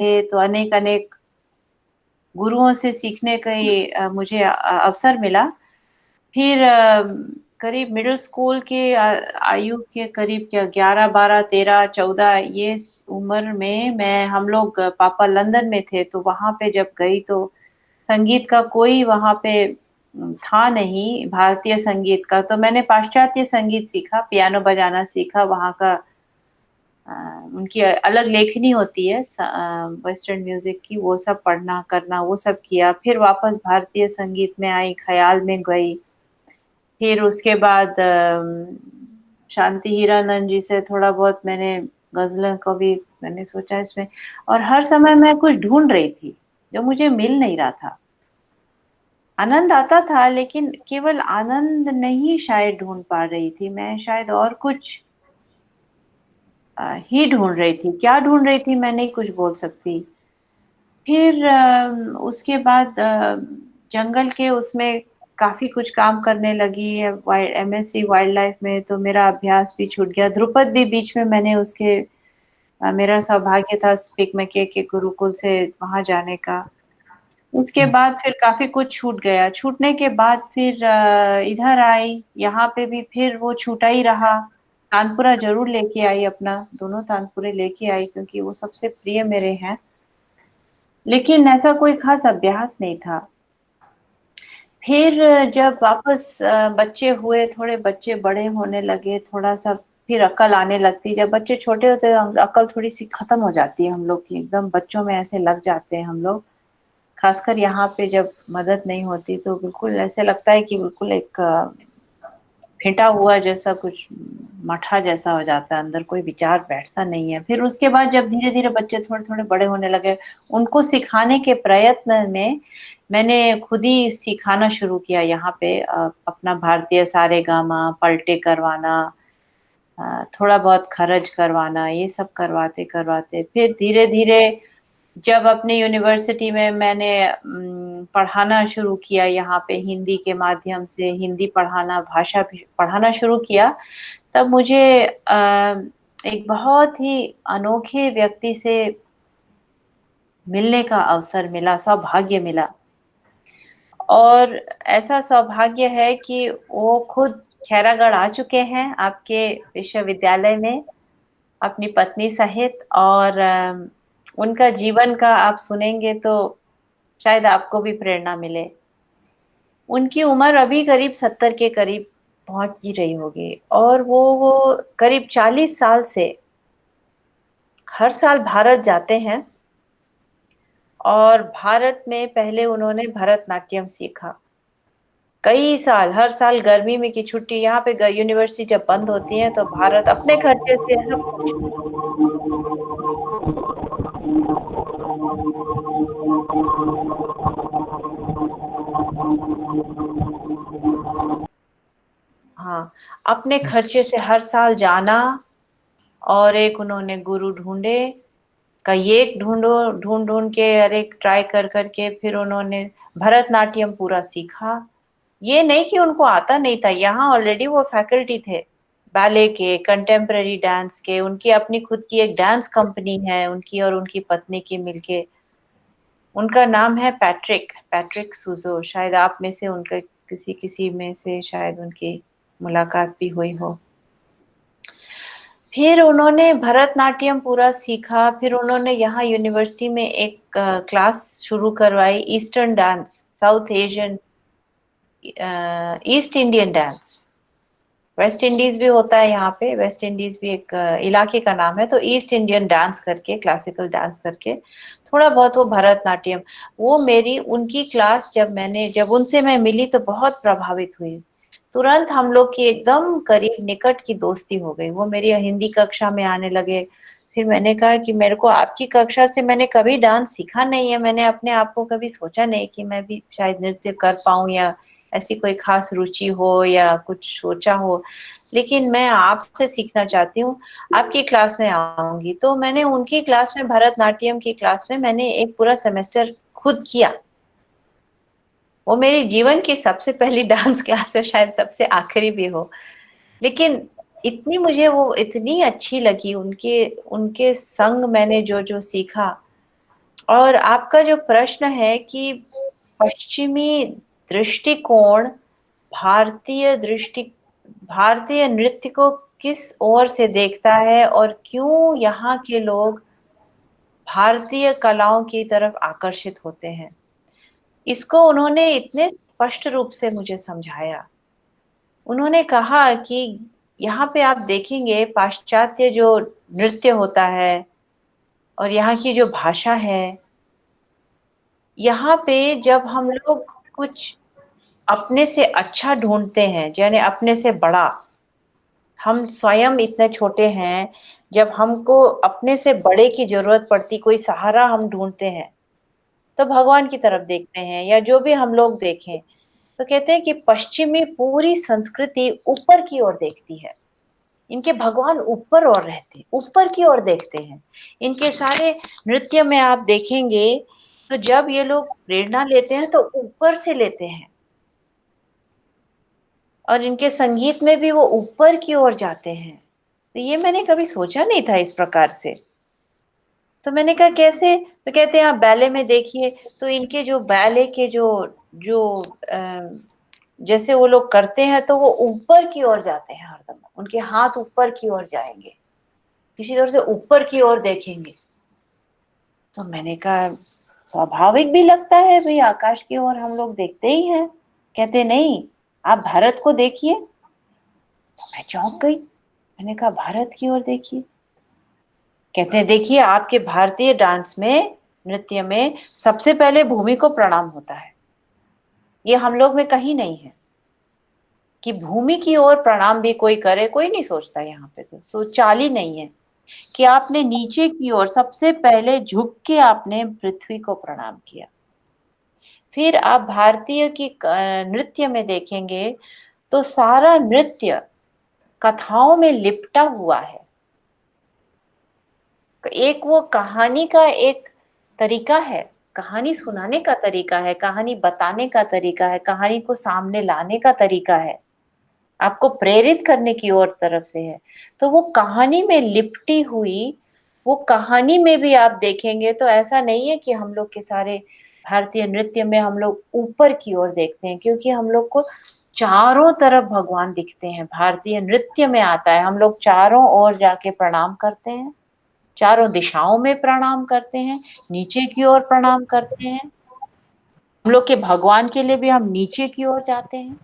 तो अनेक अनेक गुरुओं से सीखने का ये मुझे अवसर मिला। फिर करीब मिडिल स्कूल की आयु के करीब क्या 11 12 13 14 ये उम्र में मैं हम लोग पापा लंदन में थे, तो वहां पे जब गई तो संगीत का कोई वहां पे था नहीं, भारतीय संगीत का। तो मैंने पाश्चात्य संगीत सीखा, पियानो बजाना सीखा वहां का। अ, उनकी अलग लेखनी होती है वेस्टर्न म्यूजिक की, वो सब पढ़ना करना वो सब किया। फिर वापस भारतीय संगीत में आई, ख्याल में गई। फिर उसके बाद शांति हीरानंद जी से थोड़ा बहुत मैंने गजलों को भी मैंने सोचा इसमें। और हर समय मैं कुछ ढूंढ रही थी जो मुझे मिल नहीं रहा था। आनंद आता था लेकिन केवल आनंद नहीं शायद ढूंढ पा रही थी मैं, शायद और कुछ ही ढूंढ रही थी। क्या ढूंढ रही थी मैं नहीं कुछ बोल सकती। फिर उसके बाद जंगल के उसमें काफी कुछ काम करने लगी है, एमएससी वाइल्ड लाइफ में, तो मेरा अभ्यास भी छूट गया। ध्रुपद भी बीच में मैंने उसके मेरा सौभाग्य था स्पीक मैके के गुरुकुल से वहां जाने का। उसके बाद फिर काफी कुछ छूट गया। छूटने के बाद फिर इधर आई, यहाँ पे भी फिर वो छूटा ही रहा। तानपुरा जरूर लेके आई अपना, दोनों तानपुरे लेके आई क्योंकि वो सबसे प्रिय मेरे हैं। लेकिन ऐसा कोई खास अभ्यास नहीं था। फिर जब वापस बच्चे हुए, थोड़े बच्चे बड़े होने लगे, थोड़ा सा फिर अकल आने लगती। जब बच्चे छोटे होते हैं अकल थोड़ी सी खत्म हो जाती है हम लोग की, एकदम बच्चों में ऐसे लग जाते हैं हम लोग। खासकर यहाँ पे जब मदद नहीं होती तो बिल्कुल ऐसे लगता है कि बिल्कुल एक फेंटा हुआ जैसा कुछ मठा जैसा हो जाता है, अंदर कोई विचार बैठता नहीं है। फिर उसके बाद जब धीरे धीरे बच्चे थोड़े थोड़े बड़े होने लगे, उनको सिखाने के प्रयत्न में मैंने खुद ही सिखाना शुरू किया यहाँ पे। अपना भारतीय सारेगामा पलटे करवाना, थोड़ा बहुत खरज करवाना, ये सब करवाते करवाते फिर धीरे धीरे जब अपने यूनिवर्सिटी में मैंने पढ़ाना शुरू किया, यहाँ पे हिंदी के माध्यम से हिंदी पढ़ाना, भाषा भी पढ़ाना शुरू किया, तब मुझे एक बहुत ही अनोखे व्यक्ति से मिलने का अवसर मिला, सौभाग्य मिला। और ऐसा सौभाग्य है कि वो खुद खैरागढ़ आ चुके हैं आपके विश्वविद्यालय में अपनी पत्नी सहित। और उनका जीवन का आप सुनेंगे तो शायद आपको भी प्रेरणा मिले। उनकी उम्र अभी करीब 70 के करीब पहुंच ही रही होगी, और वो करीब 40 साल से हर साल भारत जाते हैं। और भारत में पहले उन्होंने भरतनाट्यम सीखा। कई साल, हर साल गर्मी में की छुट्टी, यहाँ पे यूनिवर्सिटी जब बंद होती है तो भारत अपने खर्चे से सब कुछ। हाँ, अपने खर्चे से हर साल जाना। और एक उन्होंने गुरु ढूंढे, कई एक ढूंढो, ढूंढ ढूंढ के हर एक ट्राई कर करके फिर उन्होंने भरतनाट्यम पूरा सीखा। ये नहीं कि उनको आता नहीं था, यहाँ ऑलरेडी वो फैकल्टी थे बैले के, कंटेम्प्ररी डांस के। उनकी अपनी खुद की एक डांस कंपनी है उनकी और उनकी पत्नी की मिलके। उनका नाम है पैट्रिक, पैट्रिक सूजो। शायद आप में से उनके किसी किसी में से शायद उनकी मुलाकात भी हुई हो। फिर उन्होंने भरतनाट्यम पूरा सीखा। फिर उन्होंने यहाँ यूनिवर्सिटी में एक क्लास शुरू करवाई, eastern dance, south Asian, east Indian dance. West Indies भी होता है यहाँ पे, वेस्ट इंडीज भी एक इलाके का नाम है। तो ईस्ट इंडियन डांस करके, क्लासिकल डांस करके, थोड़ा बहुत वो भरतनाट्यम। वो मेरी उनकी क्लास जब उनसे मैं मिली तो बहुत प्रभावित हुई। तुरंत हम लोग की एकदम करीब निकट की दोस्ती हो गई। वो मेरी हिंदी कक्षा में आने लगे। फिर मैंने कहा कि मेरे को आपकी कक्षा से मैंने कभी डांस सीखा नहीं है, मैंने अपने आप को कभी सोचा नहीं कि मैं भी शायद नृत्य कर पाऊं या ऐसी कोई खास रुचि हो या कुछ सोचा हो। लेकिन मैं आपसे सीखना चाहती हूँ, आपकी क्लास में आऊंगी। तो मैंने उनकी क्लास में, भरतनाट्यम की क्लास में, मैंने एक पूरा सेमेस्टर खुद किया। वो मेरी जीवन की सबसे पहली डांस क्लास है, शायद सबसे आखिरी भी हो। लेकिन इतनी मुझे वो इतनी अच्छी लगी, उनके उनके संग मैंने जो जो सीखा। और आपका जो प्रश्न है कि पश्चिमी दृष्टिकोण भारतीय दृष्टि भारतीय नृत्य को किस ओर से देखता है और क्यों यहाँ के लोग भारतीय कलाओं की तरफ आकर्षित होते हैं, इसको उन्होंने इतने स्पष्ट रूप से मुझे समझाया। उन्होंने कहा कि यहाँ पे आप देखेंगे पाश्चात्य जो नृत्य होता है और यहाँ की जो भाषा है, यहाँ पे जब हम लोग कुछ अपने से अच्छा ढूंढते हैं, यानी अपने से बड़ा, हम स्वयं इतने छोटे हैं, जब हमको अपने से बड़े की जरूरत पड़ती, कोई सहारा हम ढूंढते हैं, तो भगवान की तरफ देखते हैं या जो भी हम लोग देखें, तो कहते हैं कि पश्चिमी पूरी संस्कृति ऊपर की ओर देखती है। इनके भगवान ऊपर और रहते, ऊपर की ओर देखते हैं। इनके सारे नृत्य में आप देखेंगे तो जब ये लोग प्रेरणा लेते हैं तो ऊपर से लेते हैं, और इनके संगीत में भी वो ऊपर की ओर जाते हैं। तो ये मैंने कभी सोचा नहीं था इस प्रकार से। तो मैंने कहा कैसे? तो कहते हैं आप बैले में देखिए, तो इनके जो बैले के जो जो जैसे वो लोग करते हैं तो वो ऊपर की ओर जाते हैं, हरदम उनके हाथ ऊपर की ओर जाएंगे, किसी तरह से ऊपर की ओर देखेंगे। तो मैंने कहा स्वाभाविक भी लगता है भाई, आकाश की ओर हम लोग देखते ही हैं। कहते नहीं, आप भारत को देखिए। तो मैं चौंक गई, मैंने कहा भारत की ओर देखिए। कहते हैं देखिए, आपके भारतीय डांस में, नृत्य में सबसे पहले भूमि को प्रणाम होता है। ये हम लोग में कहीं नहीं है कि भूमि की ओर प्रणाम भी कोई करे, कोई नहीं सोचता यहाँ पे, तो चाल ही नहीं है कि आपने नीचे की ओर सबसे पहले झुक के आपने पृथ्वी को प्रणाम किया। फिर आप भारतीय की नृत्य में देखेंगे तो सारा नृत्य कथाओं में लिपटा हुआ है। एक वो कहानी का एक तरीका है, कहानी सुनाने का तरीका है, कहानी बताने का तरीका है, कहानी को सामने लाने का तरीका है, आपको प्रेरित करने की ओर तरफ से है। तो वो कहानी में लिपटी हुई, वो कहानी में भी आप देखेंगे तो ऐसा नहीं है कि हम लोग के सारे भारतीय नृत्य में हम लोग ऊपर की ओर देखते हैं, क्योंकि हम लोग को चारों तरफ भगवान दिखते हैं। भारतीय नृत्य में आता है हम लोग चारों ओर जाके प्रणाम करते हैं, चारों दिशाओं में प्रणाम करते हैं, नीचे की ओर प्रणाम करते हैं। हम लोग के भगवान के लिए भी हम नीचे की ओर जाते हैं,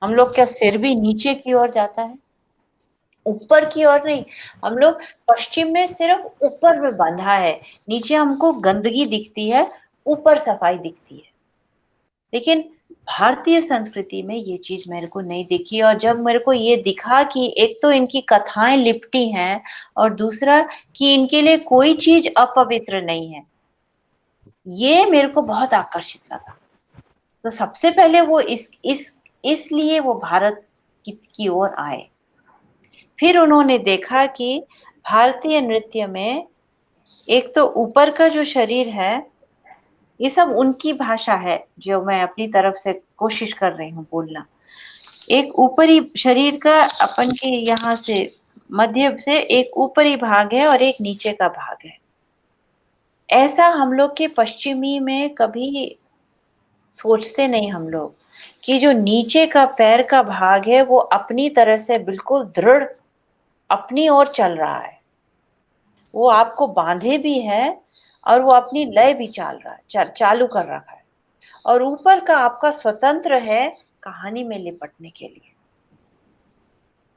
हम लोग का सिर भी नीचे की ओर जाता है, ऊपर की ओर नहीं। हम लोग पश्चिम में सिर्फ ऊपर में बंधा है, नीचे हमको गंदगी दिखती है, ऊपर सफाई दिखती है। लेकिन भारतीय संस्कृति में ये चीज मेरे को नहीं दिखी, और जब मेरे को ये दिखा कि एक तो इनकी कथाएं लिपटी हैं और दूसरा कि इनके लिए कोई चीज अपवित्र नहीं है, ये मेरे को बहुत आकर्षित लगा। तो सबसे पहले वो इसलिए वो भारत की ओर आए। फिर उन्होंने देखा कि भारतीय नृत्य में एक तो ऊपर का जो शरीर है, ये सब उनकी भाषा है जो मैं अपनी तरफ से कोशिश कर रही हूँ बोलना। एक ऊपरी शरीर का अपन के यहाँ से मध्य से एक ऊपरी भाग है और एक नीचे का भाग है। ऐसा हम लोग के पश्चिमी में कभी सोचते नहीं हम लोग कि जो नीचे का पैर का भाग है वो अपनी तरह से बिल्कुल दृढ़ अपनी ओर चल रहा है, वो आपको बांधे भी है और वो अपनी लय भी चालू कर रखा है, और ऊपर का आपका स्वतंत्र है कहानी में लिपटने के लिए।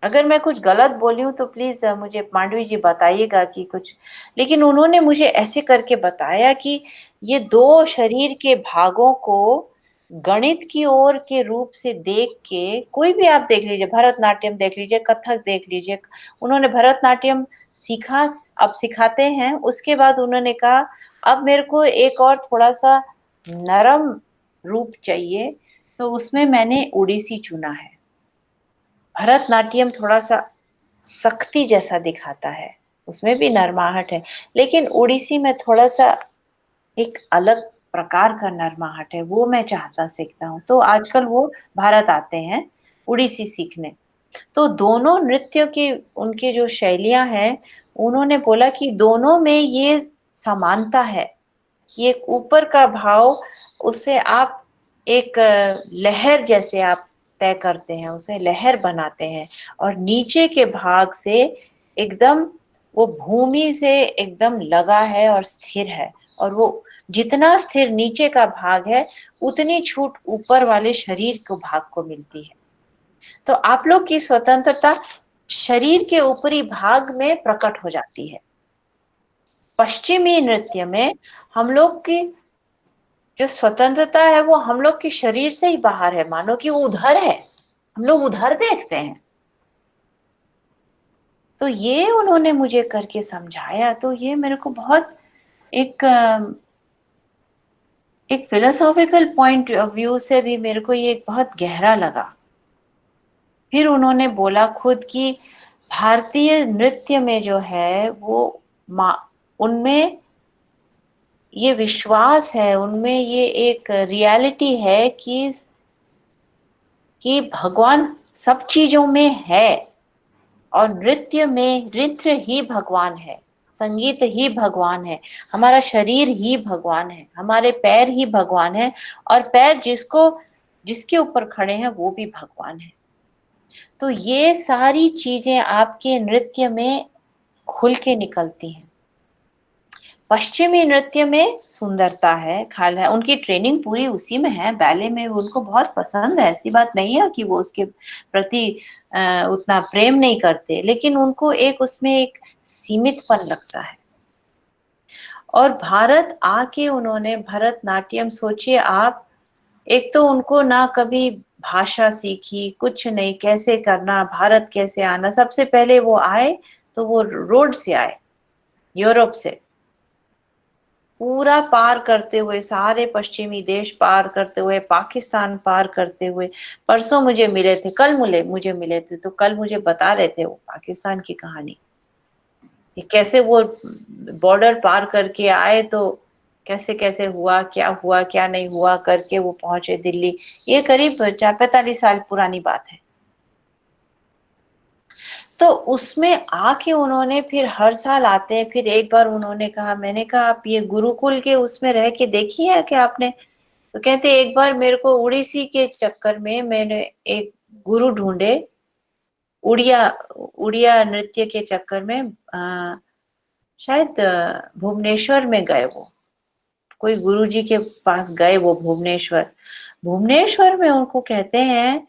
अगर मैं कुछ गलत बोली हूं तो प्लीज मुझे मांडवी जी बताइएगा कि कुछ, लेकिन उन्होंने मुझे ऐसे करके बताया कि ये दो शरीर के भागों को गणित की ओर के रूप से देख के, कोई भी आप देख लीजिए, भरतनाट्यम देख लीजिए, कथक देख लीजिए, उन्होंने भरतनाट्यम सीखा, अब सिखाते हैं, उसके बाद उन्होंने कहा अब मेरे को एक और थोड़ा सा नरम रूप चाहिए, तो उसमें मैंने ओडिसी चुना है। भरतनाट्यम थोड़ा सा सख्ती जैसा दिखाता है, उसमें भी नरमाहट है, लेकिन ओडिसी में थोड़ा सा एक अलग प्रकार का नरमाहट है, वो मैं चाहता सीखता हूँ। तो आजकल वो भारत आते हैं ओडिसी सीखने। तो दोनों नृत्य की उनकी जो शैलियां हैं, उन्होंने बोला कि दोनों में ये समानता है, ये ऊपर का भाव, उसे आप एक लहर जैसे आप तय करते हैं, उसे लहर बनाते हैं, और नीचे के भाग से एकदम वो भूमि से एकदम लगा है और स्थिर है, और वो जितना स्थिर नीचे का भाग है उतनी छूट ऊपर वाले शरीर को भाग को मिलती है। तो आप लोग की स्वतंत्रता शरीर के ऊपरी भाग में प्रकट हो जाती है। पश्चिमी नृत्य में हम लोग की जो स्वतंत्रता है वो हम लोग के शरीर से ही बाहर है, मानो कि वो उधर है, हम लोग उधर देखते हैं। तो ये उन्होंने मुझे करके समझाया, तो ये मेरे को बहुत एक एक फिलोसॉफिकल पॉइंट ऑफ व्यू से भी मेरे को ये बहुत गहरा लगा। फिर उन्होंने बोला खुद कि भारतीय नृत्य में जो है वो उनमें ये विश्वास है, उनमें ये एक रियलिटी है कि भगवान सब चीजों में है, और नृत्य में नृत्य ही भगवान है, संगीत ही भगवान है, हमारा शरीर ही भगवान है, हमारे पैर ही भगवान है, और पैर जिसके ऊपर खड़े हैं वो भी भगवान है। तो ये सारी चीजें आपके नृत्य में खुल के निकलती हैं। पश्चिमी नृत्य में सुंदरता है, खाल है, उनकी ट्रेनिंग पूरी उसी में है, बैले में, उनको बहुत पसंद है, ऐसी बात नहीं है कि वो उसके प्रति उतना प्रेम नहीं करते, लेकिन उनको एक उसमें एक सीमितपन लगता है। और भारत आके उन्होंने भरतनाट्यम, सोचिए आप, एक तो उनको ना कभी भाषा सीखी, कुछ नहीं, कैसे करना, भारत कैसे आना, सबसे पहले वो आए तो वो रोड से आए, यूरोप से पूरा पार करते हुए, सारे पश्चिमी देश पार करते हुए, पाकिस्तान पार करते हुए। परसों मुझे मिले थे, कल मुझे मिले थे, तो कल मुझे बता रहे थे वो पाकिस्तान की कहानी, कि कैसे वो बॉर्डर पार करके आए, तो कैसे कैसे हुआ क्या नहीं हुआ करके वो पहुंचे दिल्ली। ये करीब 45 साल पुरानी बात है। तो उसमें आके उन्होंने फिर हर साल आते हैं। फिर एक बार उन्होंने कहा, मैंने कहा आप ये गुरुकुल के उसमें रह के देखी है क्या आपने? तो कहते एक बार मेरे को उड़ीसी के चक्कर में मैंने एक गुरु ढूंढे, उड़िया उड़िया नृत्य के चक्कर में, शायद भुवनेश्वर में गए वो, कोई गुरुजी के पास गए वो भुवनेश्वर। भुवनेश्वर में उनको कहते हैं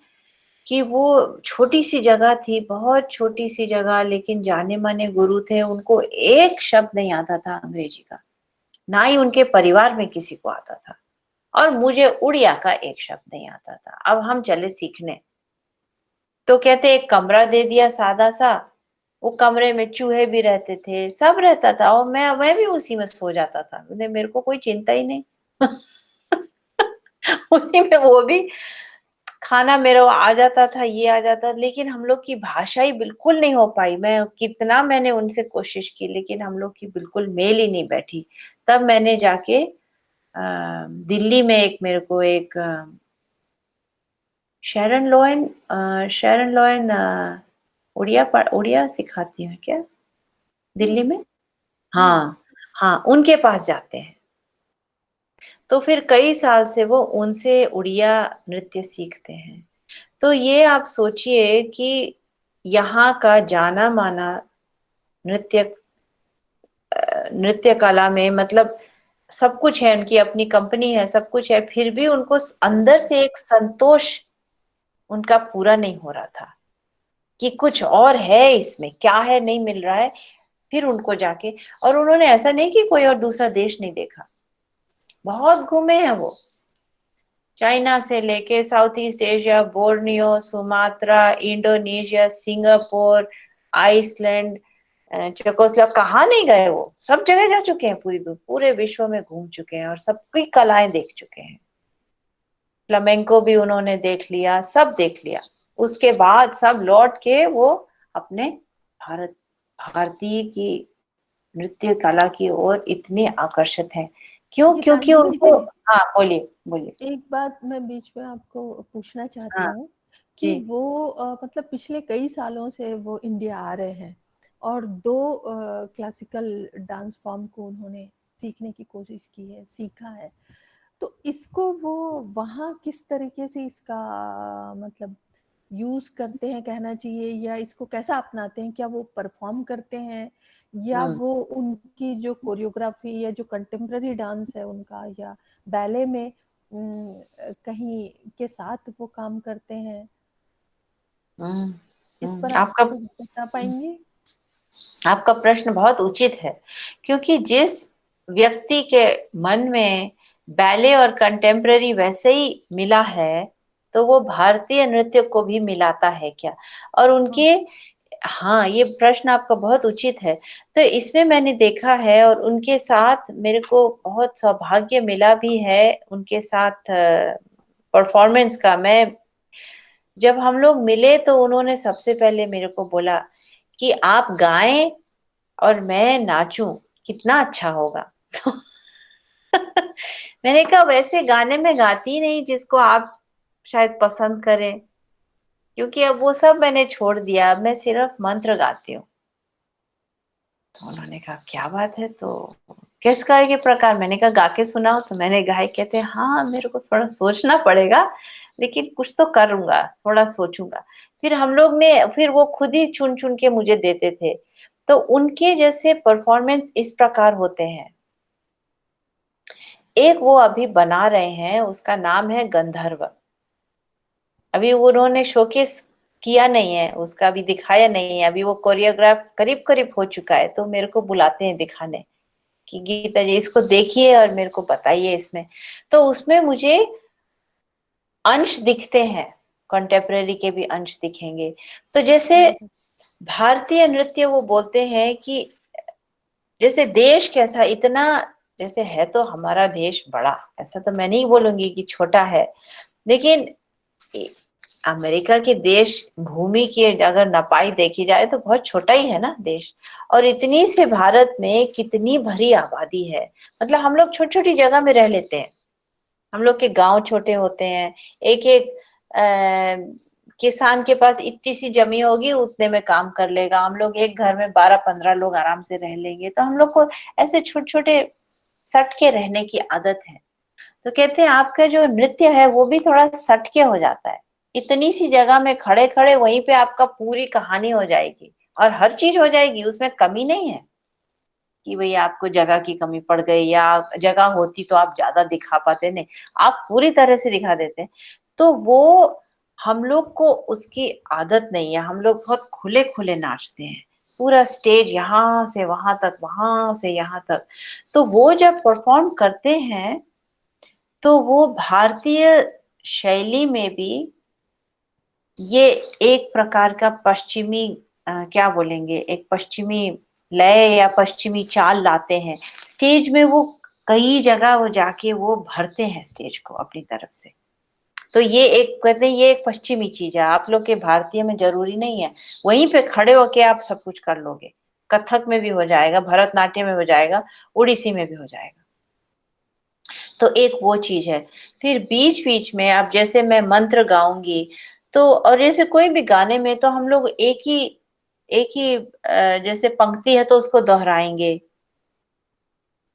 कि वो छोटी सी जगह थी, बहुत छोटी सी जगह, लेकिन जाने माने गुरु थे, उनको एक शब्द नहीं आता था अंग्रेजी का, ना ही उनके परिवार में किसी को आता था, और मुझे उड़िया का एक शब्द नहीं आता था। अब हम चले सीखने, तो कहते एक कमरा दे दिया सादा सा, वो कमरे में चूहे भी रहते थे, सब रहता था, और मैं भी उसी में सो जाता था, मेरे को कोई चिंता ही नहीं। उसी में वो भी खाना मेरा आ जाता था, ये आ जाता, लेकिन हम लोग की भाषा ही बिल्कुल नहीं हो पाई। मैं कितना मैंने उनसे कोशिश की, लेकिन हम लोग की बिल्कुल मेल ही नहीं बैठी। तब मैंने जाके दिल्ली में एक मेरे को एक शरण लोयन उड़िया सिखाती है क्या दिल्ली में? हाँ, हाँ, उनके पास जाते हैं। तो फिर कई साल से वो उनसे उड़िया नृत्य सीखते हैं। तो ये आप सोचिए कि यहाँ का जाना माना नृत्य नृत्य कला में, मतलब सब कुछ है, उनकी अपनी कंपनी है, सब कुछ है, फिर भी उनको अंदर से एक संतोष उनका पूरा नहीं हो रहा था, कि कुछ और है इसमें, क्या है, नहीं मिल रहा है। फिर उनको जाके, और उन्होंने ऐसा नहीं कि कोई और दूसरा देश नहीं देखा, बहुत घूमे हैं वो, चाइना से लेके South East Asia, Borneo, Sumatra, Indonesia, Singapore, Iceland, Czechoslovakia, कहाँ नहीं गए वो, सब जगह जा चुके हैं, पूरे विश्व में घूम चुके हैं, और सबकी कलाएं देख चुके हैं। फ्लामेंको भी उन्होंने देख लिया, सब देख लिया। उसके बाद सब लौट के वो अपने भारतीय की नृत्य कला की ओर इतने आकर्षित हैं। क्यों? क्योंकि गीतांजलि उनको, जी, हाँ बोलिए बोलिए। एक बात मैं बीच में आपको पूछना चाहती हाँ हूँ कि जी। वो मतलब पिछले कई सालों से वो इंडिया आ रहे हैं और दो क्लासिकल डांस फॉर्म को उन्होंने सीखने की कोशिश की है, सीखा है, तो इसको वो वहाँ किस तरीके से इसका मतलब यूज करते हैं कहना चाहिए, या इसको कैसा अपनाते हैं? क्या वो परफॉर्म करते हैं, या हम्म वो उनकी जो कोरियोग्राफी या जो कंटेम्प्ररी डांस है उनका, या बैले में कहीं के साथ वो काम करते हैं? हम्म इस पर आप आपका कुछ बता पाएंगे? आपका प्रश्न बहुत उचित है, क्योंकि जिस व्यक्ति के मन में बैले और कंटेम्प्ररी वैसे ही मिला है, तो वो भारतीय नृत्य को भी मिलाता है क्या? और हाँ, उनके, हाँ, ये प्रश्न आपका बहुत उचित है। तो इसमें मैंने देखा है, और उनके साथ मेरे को बहुत सौभाग्य मिला भी है उनके साथ परफॉर्मेंस का। मैं, जब हम लोग मिले तो उन्होंने सबसे पहले मेरे को बोला कि आप गाएं और मैं नाचूं, कितना अच्छा होगा। तो मैंने कहा, वैसे गाने में गाती नहीं जिसको आप शायद पसंद करें, क्योंकि अब वो सब मैंने छोड़ दिया, अब मैं सिर्फ मंत्र गाती हूँ। तो उन्होंने कहा, क्या बात है, तो किस गाय के प्रकार? मैंने कहा, गा के सुनाओ। तो मैंने गाए। कहते, हाँ मेरे को थोड़ा सोचना पड़ेगा, लेकिन कुछ तो करूंगा, थोड़ा सोचूंगा। फिर हम लोग ने, फिर वो खुद ही चुन चुन के मुझे देते थे। तो उनके जैसे परफॉर्मेंस इस प्रकार होते हैं। एक वो अभी बना रहे हैं, उसका नाम है गंधर्व। अभी उन्होंने शोकेस किया नहीं है, उसका अभी दिखाया नहीं है। अभी वो कोरियोग्राफ करीब करीब हो चुका है, तो मेरे को बुलाते हैं दिखाने कि गीता जी इसको देखिए और मेरे को बताइए इसमें। तो उसमें मुझे अंश दिखते हैं, कंटेम्प्रेरी के भी अंश दिखेंगे। तो जैसे बहुत अच्छा। भारतीय नृत्य, वो बोलते हैं कि जैसे देश कैसा, इतना, जैसे है तो हमारा देश बड़ा, ऐसा तो मैं नहीं बोलूंगी कि छोटा है, लेकिन अमेरिका के देश भूमि की अगर नपाई देखी जाए तो बहुत छोटा ही है ना देश। और इतनी से भारत में कितनी भरी आबादी है। मतलब हम लोग छोटी छोटी जगह में रह लेते हैं, हम लोग के गांव छोटे होते हैं। एक एक किसान के पास इतनी सी जमीन होगी, उतने में काम कर लेगा। हम लोग एक घर में 12-15 लोग आराम से रह लेंगे। तो हम लोग को ऐसे छोटे छोटे सट के रहने की आदत है। तो कहते हैं आपका जो नृत्य है वो भी थोड़ा सटके हो जाता है। इतनी सी जगह में खड़े खड़े वहीं पे आपका पूरी कहानी हो जाएगी, और हर चीज हो जाएगी, उसमें कमी नहीं है कि भई आपको जगह की कमी पड़ गई, या जगह होती तो आप ज्यादा दिखा पाते। नहीं, आप पूरी तरह से दिखा देते हैं। तो वो, हम लोग को उसकी आदत नहीं है। हम लोग बहुत खुले खुले नाचते हैं, पूरा स्टेज यहाँ से वहां तक, वहां से यहाँ तक। तो वो जब परफॉर्म करते हैं, तो वो भारतीय शैली में भी ये एक प्रकार का पश्चिमी, क्या बोलेंगे, एक पश्चिमी लय या पश्चिमी चाल लाते हैं स्टेज में। वो कई जगह वो जाके वो भरते हैं स्टेज को अपनी तरफ से। तो ये एक, कहते हैं ये एक पश्चिमी चीज है, आप लोग के भारतीय में जरूरी नहीं है वहीं पे खड़े होके आप सब कुछ कर लोगे। कथक में भी हो जाएगा, भरतनाट्यम में हो जाएगा, उड़ीसी में भी हो जाएगा। तो एक वो चीज है। फिर बीच बीच में अब जैसे मैं मंत्र गाऊंगी, तो और जैसे कोई भी गाने में तो हम लोग एक ही जैसे पंक्ति है तो उसको दोहराएंगे।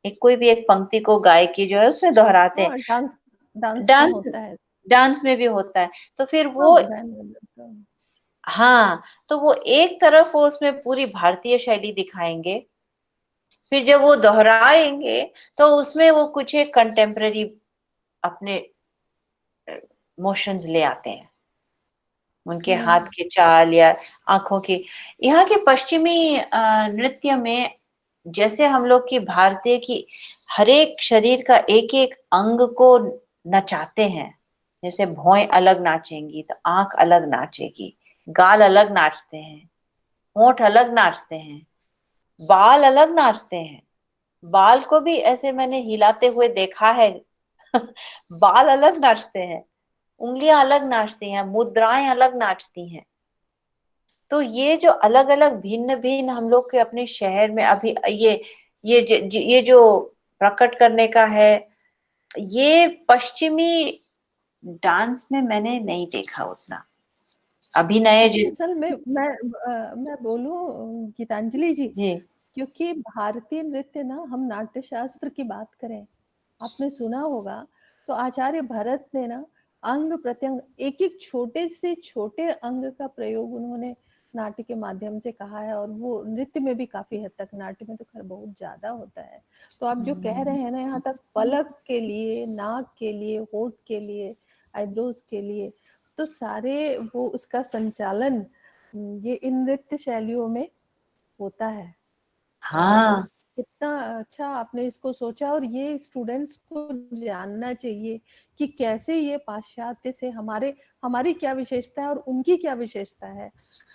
एक कोई भी एक पंक्ति को गायकी जो है उसमें दोहराते हैं। हाँ, डांस डांस में डांस, होता है। डांस में भी होता है। तो फिर हाँ, वो, बहन वगैरह तो। हाँ, तो वो एक तरफ वो उसमें पूरी भारतीय शैली दिखाएंगे। फिर जब वो दोहराएंगे तो उसमें वो कुछ एक कंटेम्प्ररी अपने मोशंस ले आते हैं, उनके हाथ हम्म। के चाल या आंखों की। यहाँ के पश्चिमी नृत्य में, जैसे हम लोग की भारतीय की हर एक शरीर का एक एक अंग को नचाते हैं। जैसे भौएं अलग नाचेंगी तो आंख अलग नाचेगी, गाल अलग नाचते हैं, होंठ अलग नाचते हैं, बाल अलग नाचते हैं। बाल को भी ऐसे मैंने हिलाते हुए देखा है। बाल अलग नाचते हैं, उंगलियां अलग नाचती हैं, मुद्राएं अलग नाचती हैं। तो ये जो अलग अलग भिन्न भिन्न हम लोग के अपने शहर में अभी ये जो प्रकट करने का है, ये पश्चिमी डांस में मैंने नहीं देखा उतना। अभिनय जिस, असल में मैं बोलूं गीतांजलि जी, जी, क्योंकि भारतीय नृत्य ना, हम नाट्य शास्त्र की बात करें, आपने सुना होगा, तो आचार्य भरत ने ना अंग प्रत्यंग, एक एक छोटे से छोटे अंग का प्रयोग उन्होंने नाट्य के माध्यम से कहा है। और वो नृत्य में भी काफी हद तक, नाट्य में तो खैर बहुत ज्यादा होता है। तो आप जो कह रहे हैं ना, यहाँ तक पलक के लिए, नाक के लिए, होठ के लिए, आईब्रोज के लिए, तो सारे वो उसका संचालन ये इन नृत्य शैलियों में होता है। और हाँ कितना अच्छा आपने इसको सोचा, और ये स्टूडेंट्स को जानना चाहिए कि कैसे ये पाश्चात्य से हमारे, हमारी क्या विशेषता है और उनकी क्या विशेषता है।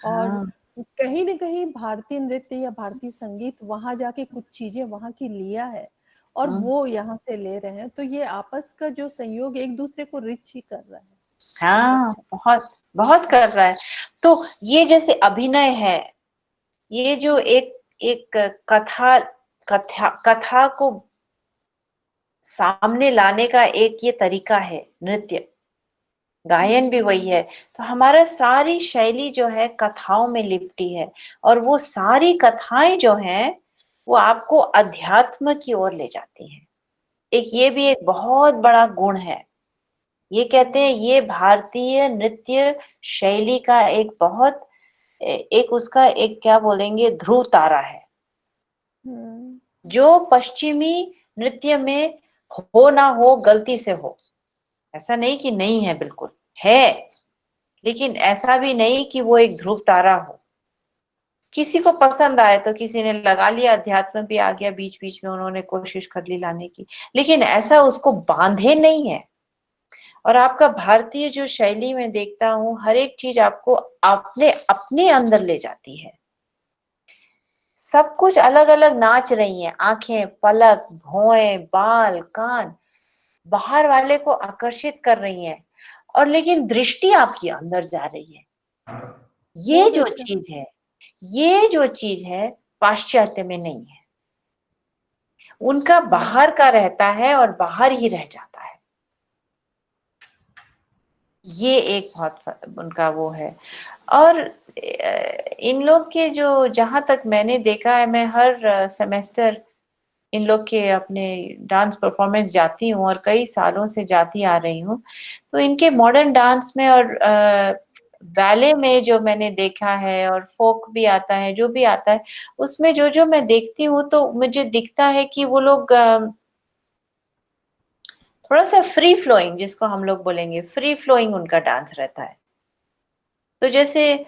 और हाँ कहीं ना कहीं भारतीय नृत्य या भारतीय संगीत वहां जाके कुछ चीजें वहां की लिया है, और हाँ वो यहाँ से ले रहे हैं। तो ये आपस का जो संयोग एक दूसरे को रिच ही कर रहा है। बहुत हाँ, अच्छा। बहुत बहुत कर रहा है। तो ये जैसे अभिनय है, ये जो एक एक कथा कथा को सामने लाने का एक ये तरीका है नृत्य, गायन भी वही है। तो हमारा सारी शैली जो है कथाओं में लिपटी है, और वो सारी कथाएं जो हैं वो आपको अध्यात्म की ओर ले जाती हैं। एक ये भी एक बहुत बड़ा गुण है। ये कहते हैं ये भारतीय नृत्य शैली का एक बहुत एक उसका एक क्या बोलेंगे ध्रुव तारा है, हम्म। जो पश्चिमी नृत्य में हो ना हो गलती से हो। ऐसा नहीं कि नहीं है, बिल्कुल है, लेकिन ऐसा भी नहीं कि वो एक ध्रुव तारा हो। किसी को पसंद आए तो किसी ने लगा लिया, अध्यात्म भी आ गया बीच बीच में, उन्होंने कोशिश कर ली लाने की, लेकिन ऐसा उसको बांधे नहीं है। और आपका भारतीय जो शैली में देखता हूँ, हर एक चीज आपको अपने अपने अंदर ले जाती है। सब कुछ अलग अलग नाच रही हैं, आंखें, पलक, भौएं, बाल, कान बाहर वाले को आकर्षित कर रही हैं, और लेकिन दृष्टि आपकी अंदर जा रही है। ये बहुत जो अच्छा। चीज है, ये जो चीज है पाश्चात्य में नहीं है। उनका बाहर का रहता है और बाहर ही रह जाता है। ये एक बहुत उनका वो है। और इन लोग के जो, जहां तक मैंने देखा है, मैं हर सेमेस्टर इन लोग के अपने डांस परफॉर्मेंस जाती हूँ, और कई सालों से जाती आ रही हूँ। तो इनके मॉडर्न डांस में और बैले में जो मैंने देखा है, और फोक भी आता है, जो भी आता है, उसमें जो जो मैं देखती हूँ तो मुझे दिखता है कि वो लोग थोड़ा सा फ्री फ्लोइंग, जिसको हम लोग बोलेंगे फ्री फ्लोइंग, उनका डांस रहता है। तो जैसे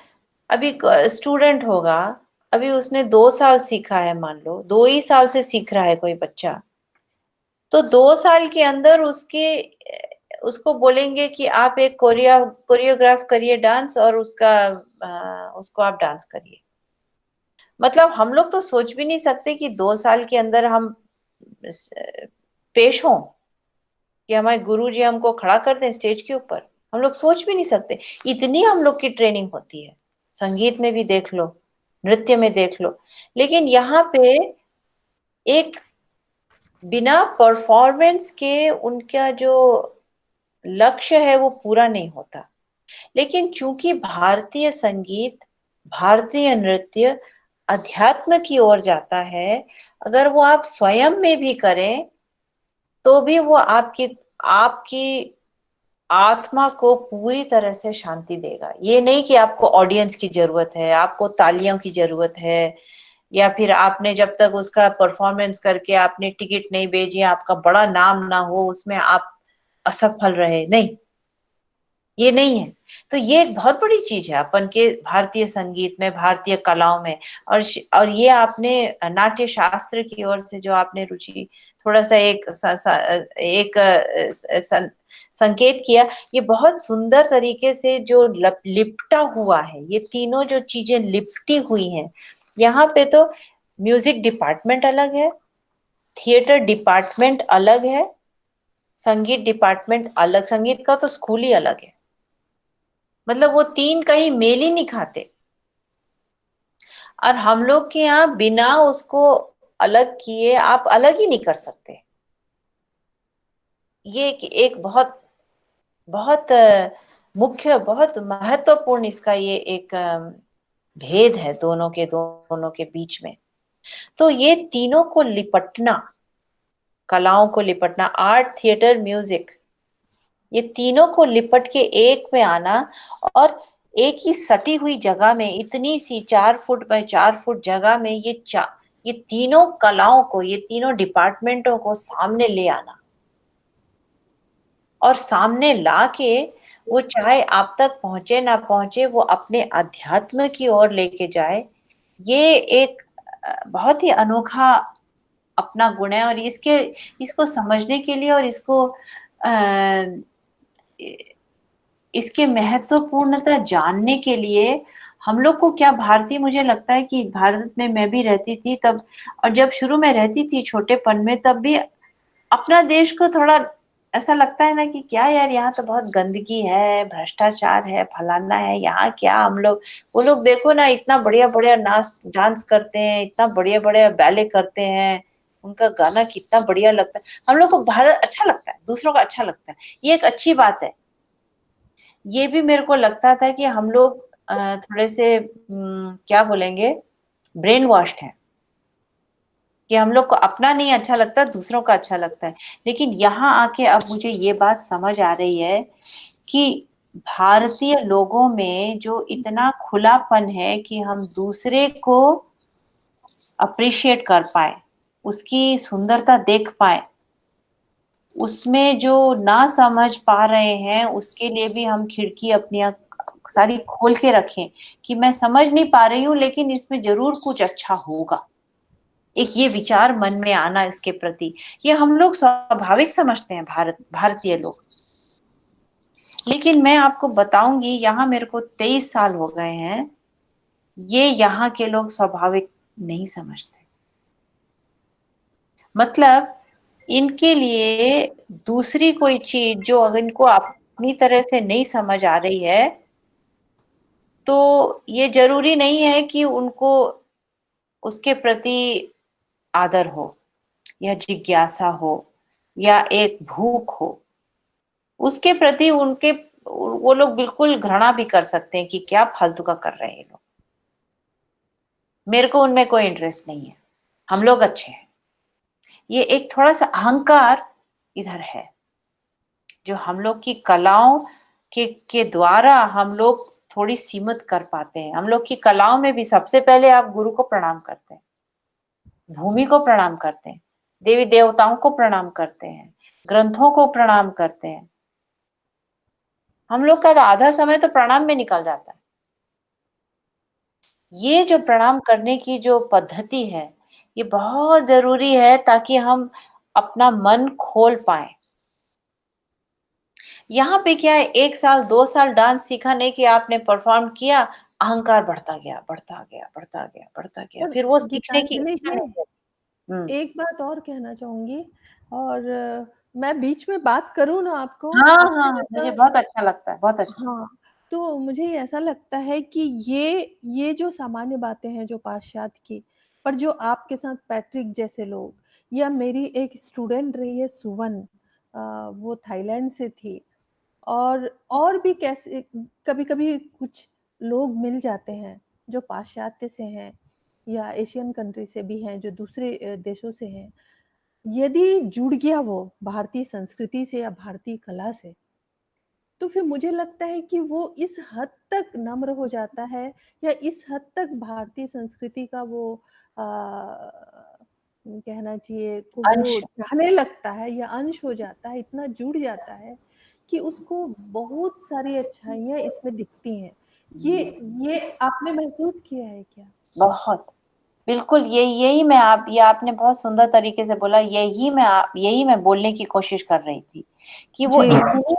अभी स्टूडेंट होगा, अभी उसने 2 साल सीखा है, मान लो 2 ही साल से सीख रहा है कोई बच्चा, तो 2 साल के अंदर उसको बोलेंगे कि आप एक कोरियोग्राफ करिए डांस, और उसको आप डांस करिए। मतलब हम लोग तो सोच भी नहीं सकते कि 2 साल के अंदर हम पेश हों, कि हमारे गुरु जी हमको खड़ा कर दें स्टेज के ऊपर। हम लोग सोच भी नहीं सकते, इतनी हम लोग की ट्रेनिंग होती है। संगीत में भी देख लो, नृत्य में देख लो, लेकिन यहाँ पे एक बिना परफॉर्मेंस के उनका जो लक्ष्य है वो पूरा नहीं होता। लेकिन चूंकि भारतीय संगीत, भारतीय नृत्य अध्यात्म की ओर जाता है, अगर वो आप स्वयं में भी करें तो भी वो आपकी आपकी आत्मा को पूरी तरह से शांति देगा। ये नहीं कि आपको ऑडियंस की जरूरत है, आपको तालियों की जरूरत है, या फिर आपने जब तक उसका परफॉर्मेंस करके आपने टिकट नहीं भेजी, आपका बड़ा नाम ना हो उसमें आप असफल रहे, नहीं, ये नहीं है। तो ये एक बहुत बड़ी चीज है अपन के भारतीय संगीत में, भारतीय कलाओं में। और ये आपने नाट्य शास्त्र की ओर से जो आपने रुचि थोड़ा सा एक संकेत किया, ये बहुत सुंदर तरीके से जो लिपटा हुआ है, ये तीनों जो चीजें लिपटी हुई हैं। यहाँ पे तो म्यूजिक डिपार्टमेंट अलग है, थिएटर डिपार्टमेंट अलग है, संगीत डिपार्टमेंट अलग, संगीत का तो स्कूल ही अलग है। मतलब वो तीन कहीं मेल ही नहीं खाते। और हम लोग के यहाँ बिना उसको अलग किए आप अलग ही नहीं कर सकते। ये एक बहुत बहुत मुख्य, बहुत महत्वपूर्ण इसका ये एक भेद है दोनों के बीच में। तो ये तीनों को लिपटना, कलाओं को लिपटना, आर्ट, थिएटर, म्यूजिक, ये तीनों को लिपट के एक में आना, और एक ही सटी हुई जगह में, इतनी सी 4 फुट बाय 4 फुट जगह में ये तीनों कलाओं को, ये तीनों डिपार्टमेंटों को सामने ले आना, और सामने ला के वो चाहे आप तक पहुंचे ना पहुंचे, वो अपने अध्यात्म की ओर लेके जाए। ये एक बहुत ही अनोखा अपना गुण है, और इसको समझने के लिए और इसके महत्वपूर्णता जानने के लिए हम लोग को, क्या भारतीय, मुझे लगता है कि भारत में मैं भी रहती थी तब, और जब शुरू में रहती थी छोटेपन में, तब भी अपना देश को थोड़ा ऐसा लगता है ना कि क्या यार, यहाँ तो बहुत गंदगी है, भ्रष्टाचार है, फलाना है, यहाँ क्या हम लोग, वो लोग देखो ना इतना बढ़िया बढ़िया नाच डांस करते हैं, इतना बढ़िया बढ़िया बैले करते हैं, उनका गाना कितना बढ़िया लगता है। हम लोग को भारत अच्छा लगता है, दूसरों का अच्छा लगता है, ये एक अच्छी बात है। ये भी मेरे को लगता था कि हम लोग थोड़े से क्या बोलेंगे, ब्रेन वॉश्ड है, कि हम लोग को अपना नहीं अच्छा लगता, दूसरों का अच्छा लगता है। लेकिन यहाँ आके अब मुझे ये बात समझ आ रही है कि भारतीय लोगों में जो इतना खुलापन है कि हम दूसरे को अप्रिशिएट कर पाए, उसकी सुंदरता देख पाए, उसमें जो ना समझ पा रहे हैं उसके लिए भी हम खिड़की अपनी सारी खोल के रखें, कि मैं समझ नहीं पा रही हूँ लेकिन इसमें जरूर कुछ अच्छा होगा, एक ये विचार मन में आना इसके प्रति, ये हम लोग स्वाभाविक समझते हैं, भारतीय लोग। लेकिन मैं आपको बताऊंगी, यहाँ मेरे को 23 साल हो गए हैं, ये यहाँ के लोग स्वाभाविक नहीं समझते। मतलब इनके लिए दूसरी कोई चीज जो अगर इनको अपनी तरह से नहीं समझ आ रही है, तो ये जरूरी नहीं है कि उनको उसके प्रति आदर हो, या जिज्ञासा हो, या एक भूख हो उसके प्रति। उनके वो लोग बिल्कुल घृणा भी कर सकते हैं कि क्या फालतू का कर रहे हैं ये लोग, मेरे को उनमें कोई इंटरेस्ट नहीं है, हम लोग अच्छे हैं। ये एक थोड़ा सा अहंकार इधर है, जो हम लोग की कलाओं के द्वारा हम लोग थोड़ी सीमित कर पाते हैं। हम लोग की कलाओं में भी सबसे पहले आप गुरु को प्रणाम करते हैं, भूमि को प्रणाम करते हैं, देवी देवताओं को प्रणाम करते हैं, ग्रंथों को प्रणाम करते हैं। हम लोग का आधा समय तो प्रणाम में निकल जाता है। ये जो प्रणाम करने की जो पद्धति है, ये बहुत जरूरी है ताकि हम अपना मन खोल पाए। यहाँ पे क्या है, 1 साल 2 साल डांस सीखा नहीं कि आपने परफॉर्म किया, अहंकार बढ़ता गया बढ़ता गया बढ़ता गया बढ़ता गया, और फिर वो सीखने की गीतांजलि इच्छा जी, नहीं रहती। एक बात और कहना चाहूंगी, और मैं बीच में बात करूं ना आपको, हाँ आपने हाँ, मुझे जैसा, बहुत अच्छा लगता है, बहुत अच्छा। हाँ, तो मुझे ऐसा लगता है कि ये जो सामान्य बातें हैं जो पाश्चात्य की, पर जो आपके साथ पैट्रिक जैसे लोग, या मेरी एक स्टूडेंट रही है सुवन, वो थाईलैंड से थी, और भी कैसे कभी कभी कुछ लोग मिल जाते हैं जो पाश्चात्य से हैं या एशियन कंट्री से भी हैं, जो दूसरे देशों से हैं। यदि जुड़ गया वो भारतीय संस्कृति से या भारतीय कला से, तो फिर मुझे लगता है कि वो इस हद तक नम्र हो जाता है, या इस हद तक भारतीय संस्कृति का वो कहना चाहिए को वो अंश। चाहने लगता है, या अंश हो जाता है, इतना जुड़ जाता है कि उसको बहुत सारी अच्छाइयाँ इसमें दिखती हैं। ये ये आपने महसूस किया है क्या? बहुत, बिल्कुल, यही मैं आप ये आपने बहुत सुंदर तरीके से बोला, यही मैं बोलने की कोशिश कर रही थी कि वो जी। इतनी।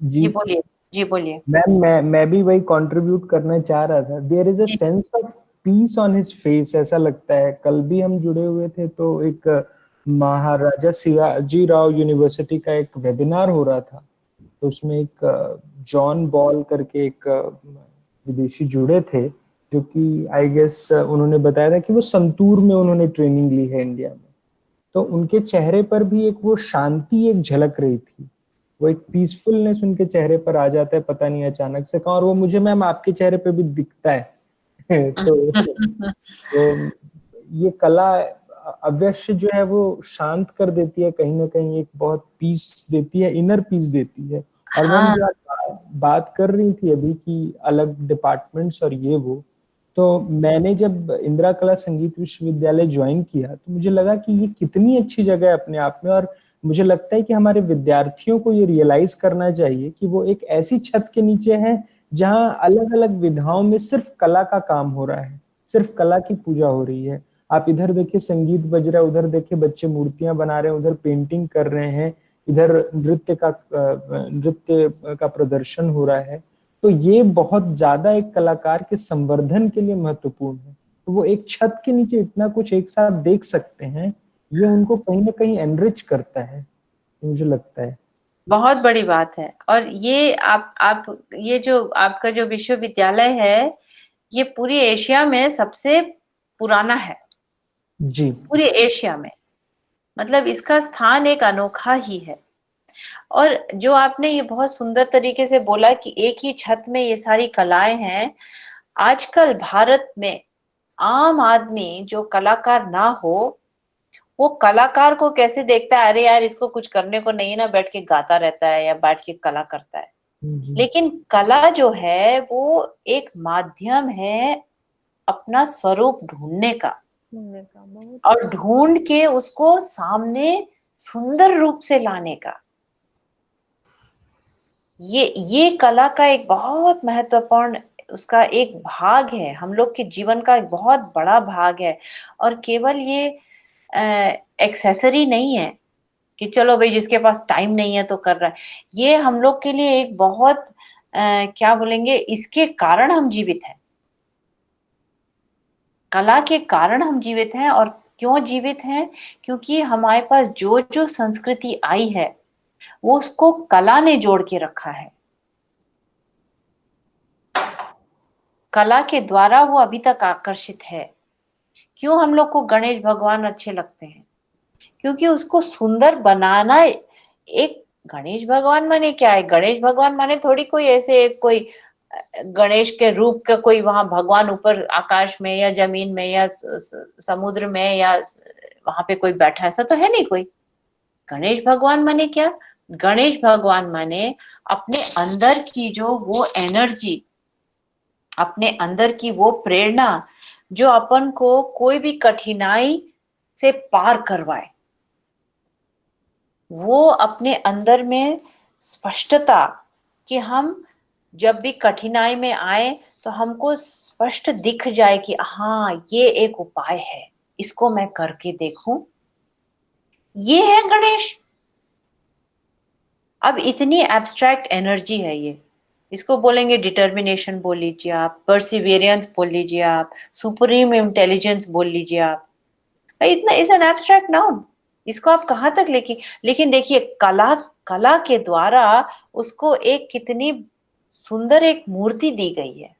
जी जी बोलिए, जी बोलिए। मैम, मैं भी वही कंट्रीब्यूट करना चाह रहा था। देयर इज अ जी sense of peace on his face, ऐसा लगता है। कल भी हम जुड़े हुए थे तो एक महाराजा शिवाजी राव यूनिवर्सिटी का एक वेबिनार हो रहा था, तो उसमें एक जॉन बॉल करके एक विदेशी जुड़े थे, जो कि आई गेस उन्होंने बताया था कि वो संतूर में उन्होंने ट्रेनिंग ली है इंडिया में। तो उनके चेहरे पर भी एक वो शांति एक झलक रही थी, वो एक पीसफुलनेस उनके चेहरे पर आ जाता है, पता नहीं अचानक से कहाँ। और वो मुझे मैम आपके चेहरे पे भी दिखता है तो ये कला अवश्य जो है वो शांत कर देती है, कहीं ना कहीं एक बहुत पीस देती है, इनर पीस देती है। और मैम हाँ। जो आप बात कर रही थी अभी कि अलग डिपार्टमेंट्स और ये वो, तो मैंने जब इंदिरा कला संगीत विश्वविद्यालय ज्वाइन किया तो मुझे लगा कि ये कितनी अच्छी जगह है अपने आप में। और मुझे लगता है कि हमारे विद्यार्थियों को ये रियलाइज करना चाहिए कि वो एक ऐसी छत के नीचे है जहाँ अलग अलग विधाओं में सिर्फ कला का काम हो रहा है, सिर्फ कला की पूजा हो रही है। आप इधर देखिए संगीत बज रहा है, उधर देखिए बच्चे मूर्तियां बना रहे हैं, उधर पेंटिंग कर रहे हैं, इधर नृत्य का प्रदर्शन हो रहा है। तो ये बहुत ज्यादा एक कलाकार के संवर्धन के लिए महत्वपूर्ण है। तो वो एक छत के नीचे इतना कुछ एक साथ देख सकते हैं, ये उनको कहीं ना कहीं एनरिच करता है, मुझे लगता है। बहुत बड़ी बात है। और ये आप ये जो आपका जो विश्वविद्यालय है, ये पूरी एशिया में सबसे पुराना है, जी पूरे एशिया में। मतलब इसका स्थान एक अनोखा ही है। और जो आपने ये बहुत सुंदर तरीके से बोला कि एक ही छत में ये सारी कलाएं हैं। आजकल भारत में आम आदमी जो कलाकार ना हो, वो कलाकार को कैसे देखता है, अरे यार इसको कुछ करने को नहीं है ना, बैठ के गाता रहता है या बैठ के कला करता है। जी लेकिन कला जो है वो एक माध्यम है अपना स्वरूप ढूंढने का, सुनने का बहुत और ढूंढ के उसको सामने सुंदर रूप से लाने का। ये कला का एक बहुत महत्वपूर्ण उसका एक भाग है, हम लोग के जीवन का एक बहुत बड़ा भाग है। और केवल ये एक्सेसरी नहीं है कि चलो भाई जिसके पास टाइम नहीं है तो कर रहा है। ये हम लोग के लिए एक बहुत क्या बोलेंगे, इसके कारण हम जीवित हैं, कला के कारण हम जीवित हैं। और क्यों जीवित हैं? क्योंकि हमारे पास जो जो संस्कृति आई है वो उसको कला ने जोड़ के रखा है। कला के द्वारा वो अभी तक आकर्षित है। क्यों हम लोग को गणेश भगवान अच्छे लगते हैं? क्योंकि उसको सुंदर बनाना एक, गणेश भगवान माने क्या है? गणेश भगवान माने थोड़ी कोई ऐसे कोई गणेश के रूप का कोई वहां भगवान ऊपर आकाश में या जमीन में या समुद्र में या वहां पे कोई बैठा, ऐसा तो है नहीं कोई। गणेश भगवान माने क्या? गणेश भगवान माने अपने अंदर की जो वो एनर्जी, अपने अंदर की वो प्रेरणा जो अपन को कोई भी कठिनाई से पार करवाए, वो अपने अंदर में स्पष्टता, कि हम जब भी कठिनाई में आए तो हमको स्पष्ट दिख जाए कि हाँ ये एक उपाय है, इसको मैं करके देखूं। ये है गणेश। अब इतनी एब्स्ट्रैक्ट एनर्जी है ये, इसको बोलेंगे डिटर्मिनेशन बोल लीजिए आप, परसिवियरेंस बोल लीजिए आप, सुप्रीम इंटेलिजेंस बोल लीजिए आप। भाई इतना इज एन एब्स्ट्रैक्ट नाउन, इसको आप कहाँ तक लेके। लेकिन देखिए कला, कला के द्वारा उसको एक कितनी सुंदर एक मूर्ति दी गई है।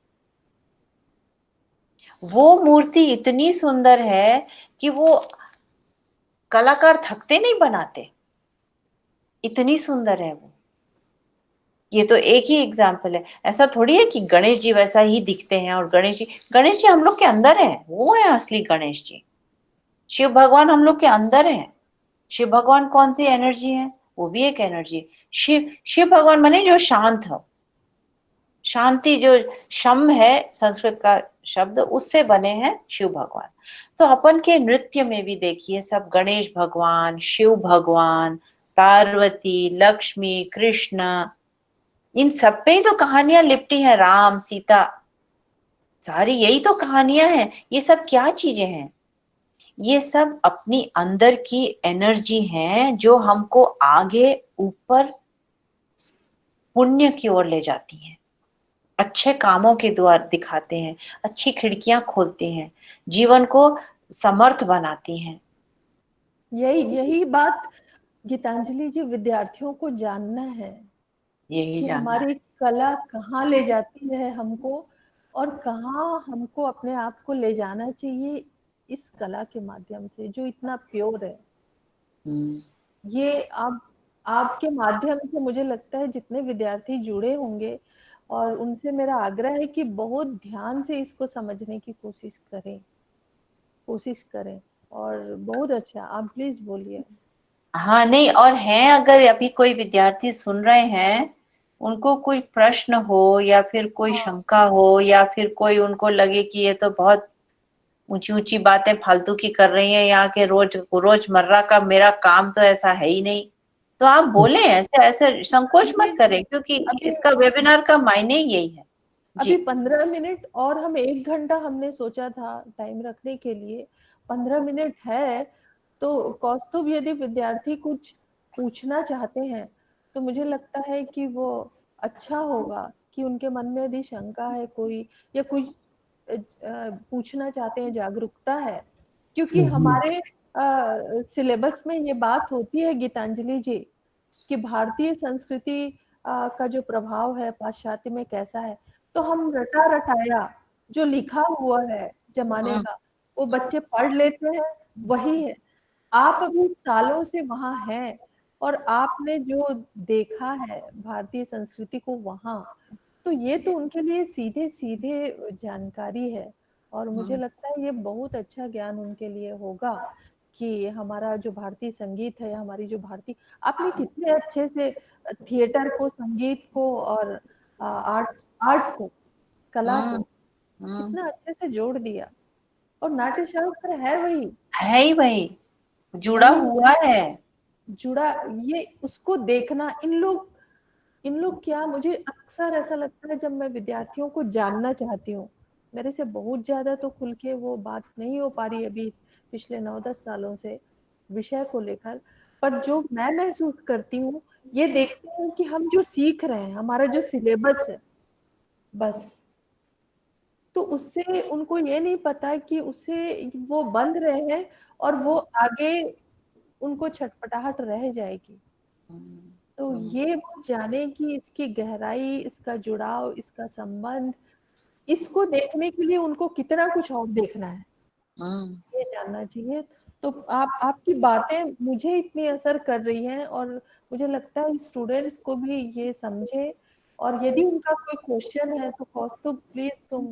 वो मूर्ति इतनी सुंदर है कि वो कलाकार थकते नहीं बनाते, इतनी सुंदर है वो। ये तो एक ही एग्जाम्पल है। ऐसा थोड़ी है कि गणेश जी वैसा ही दिखते हैं, और गणेश जी हम लोग के अंदर है, वो है असली गणेश जी। शिव भगवान हम लोग के अंदर है। शिव भगवान कौन सी एनर्जी है? वो भी एक एनर्जी है। शिव शिव भगवान माने जो शांत हो, शांति, जो शम है संस्कृत का शब्द, उससे बने हैं शिव भगवान। तो अपन के नृत्य में भी देखिए सब गणेश भगवान, शिव भगवान, पार्वती, लक्ष्मी, कृष्ण, इन सब पे ही तो कहानियां लिपटी हैं, राम सीता, सारी यही तो कहानियां हैं। ये सब क्या चीजें हैं? ये सब अपनी अंदर की एनर्जी हैं जो हमको आगे ऊपर पुण्य की ओर ले जाती हैं, अच्छे कामों के द्वार दिखाते हैं, अच्छी खिड़कियां खोलती हैं, जीवन को समर्थ बनाती हैं। यही यही बात गीतांजलि जी विद्यार्थियों को जानना है यही कि जानना हमारी है। कला कहाँ ले जाती है हमको, और कहाँ हमको अपने आप को ले जाना चाहिए इस कला के माध्यम से जो इतना प्योर है। हम्म। ये आप आपके माध्यम से मुझे लगता है जितने विद्यार्थी जुड़े होंगे, और उनसे मेरा आग्रह है कि बहुत ध्यान से इसको समझने की कोशिश करें। कोशिश करें। और बहुत अच्छा, आप प्लीज बोलिए। हाँ नहीं, और हैं अगर अभी कोई विद्यार्थी सुन रहे हैं, उनको कोई प्रश्न हो या फिर कोई हाँ शंका हो या फिर कोई उनको लगे कि ये तो बहुत ऊंची ऊंची बातें फालतू की कर रही हैं, यहाँ के रोजमर्रा का मेरा काम तो ऐसा है ही नहीं, तो आप बोलें, ऐसे ऐसे संकोच अभी मत करें, क्योंकि अभी इसका वेबिनार का मायने ही यही है। अभी जी। 15 मिनट और हम 1 घंटा हमने सोचा था टाइम रखने के लिए, 15 मिनट है। तो कौस्तुभ, यदि विद्यार्थी कुछ पूछना चाहते हैं तो मुझे लगता है कि वो अच्छा होगा कि उनके मन में यदि शंका है कोई, या कुछ पूछना चाहते हैं, जागरूकता है, क्योंकि जी हमारे सिलेबस में ये बात होती है गीतांजलि जी, कि भारतीय संस्कृति का जो प्रभाव है पाश्चात्य में कैसा है। तो हम रटा रटाया जो लिखा हुआ है जमाने हम्म। का, वो बच्चे पढ़ लेते हैं, वही है। आप अभी सालों से वहां हैं और आपने जो देखा है भारतीय संस्कृति को वहां, तो ये तो उनके लिए सीधे सीधे जानकारी है। और मुझे हम्म। लगता है ये बहुत अच्छा ज्ञान उनके लिए होगा कि हमारा जो भारतीय संगीत है, हमारी जो भारतीय, आपने कितने अच्छे से थिएटर को, संगीत को और आर्ट आर्ट को, कला को हम्म। हम्म। कितना अच्छे से जोड़ दिया। और नाट्य शास्त्र है वही है ही वही, जुड़ा वही हुआ है। जुड़ा। ये उसको देखना, इन लोग क्या, मुझे अक्सर ऐसा लगता है जब मैं विद्यार्थियों को जानना चाहती हूँ, मेरे से बहुत ज्यादा तो खुल के वो बात नहीं हो पा रही अभी पिछले 9-10 सालों से विषय को लेकर, पर जो मैं महसूस करती हूँ, ये देखती हूँ कि हम जो सीख रहे हैं, हमारा जो सिलेबस है, बस, तो उससे उनको ये नहीं पता कि उससे वो बंध रहे हैं और वो आगे उनको छटपटाहट रह जाएगी। तो ये वो जाने कि इसकी गहराई, इसका जुड़ाव, इसका संबंध, इसको देखने के लिए उनको कितना कुछ और देखना है, हम्म। ये जानना चाहिए। तो आपकी बातें मुझे इतनी असर कर रही हैं, और मुझे लगता है स्टूडेंट्स को भी ये समझे। और यदि उनका कोई क्वेश्चन है तो कौस्तुभ प्लीज तुम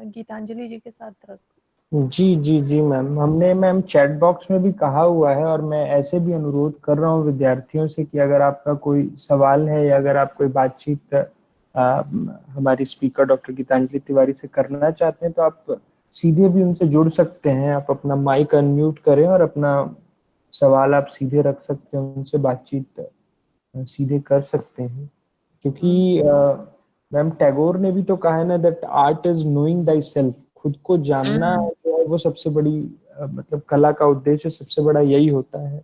गीतांजलि जी के साथ रखो। जी जी जी मैम, हमने मैम चैट बॉक्स में भी कहा हुआ है, और मैं ऐसे भी अनुरोध कर रहा हूँ विद्यार्थियों से कि अगर आपका कोई सवाल है या अगर आप कोई बातचीत हमारी स्पीकर डॉक्टर गीतांजलि तिवारी से करना चाहते हैं तो आप सीधे भी उनसे जुड़ सकते हैं। आप अपना माइक अनम्यूट करें और अपना सवाल आप सीधे रख सकते हैं, उनसे बातचीत सीधे कर सकते हैं। क्योंकि मैम टैगोर ने भी तो कहा है ना, that art is knowing thy self. खुद को जानना हम्म। जो है वो सबसे बड़ी मतलब कला का उद्देश्य सबसे बड़ा यही होता है।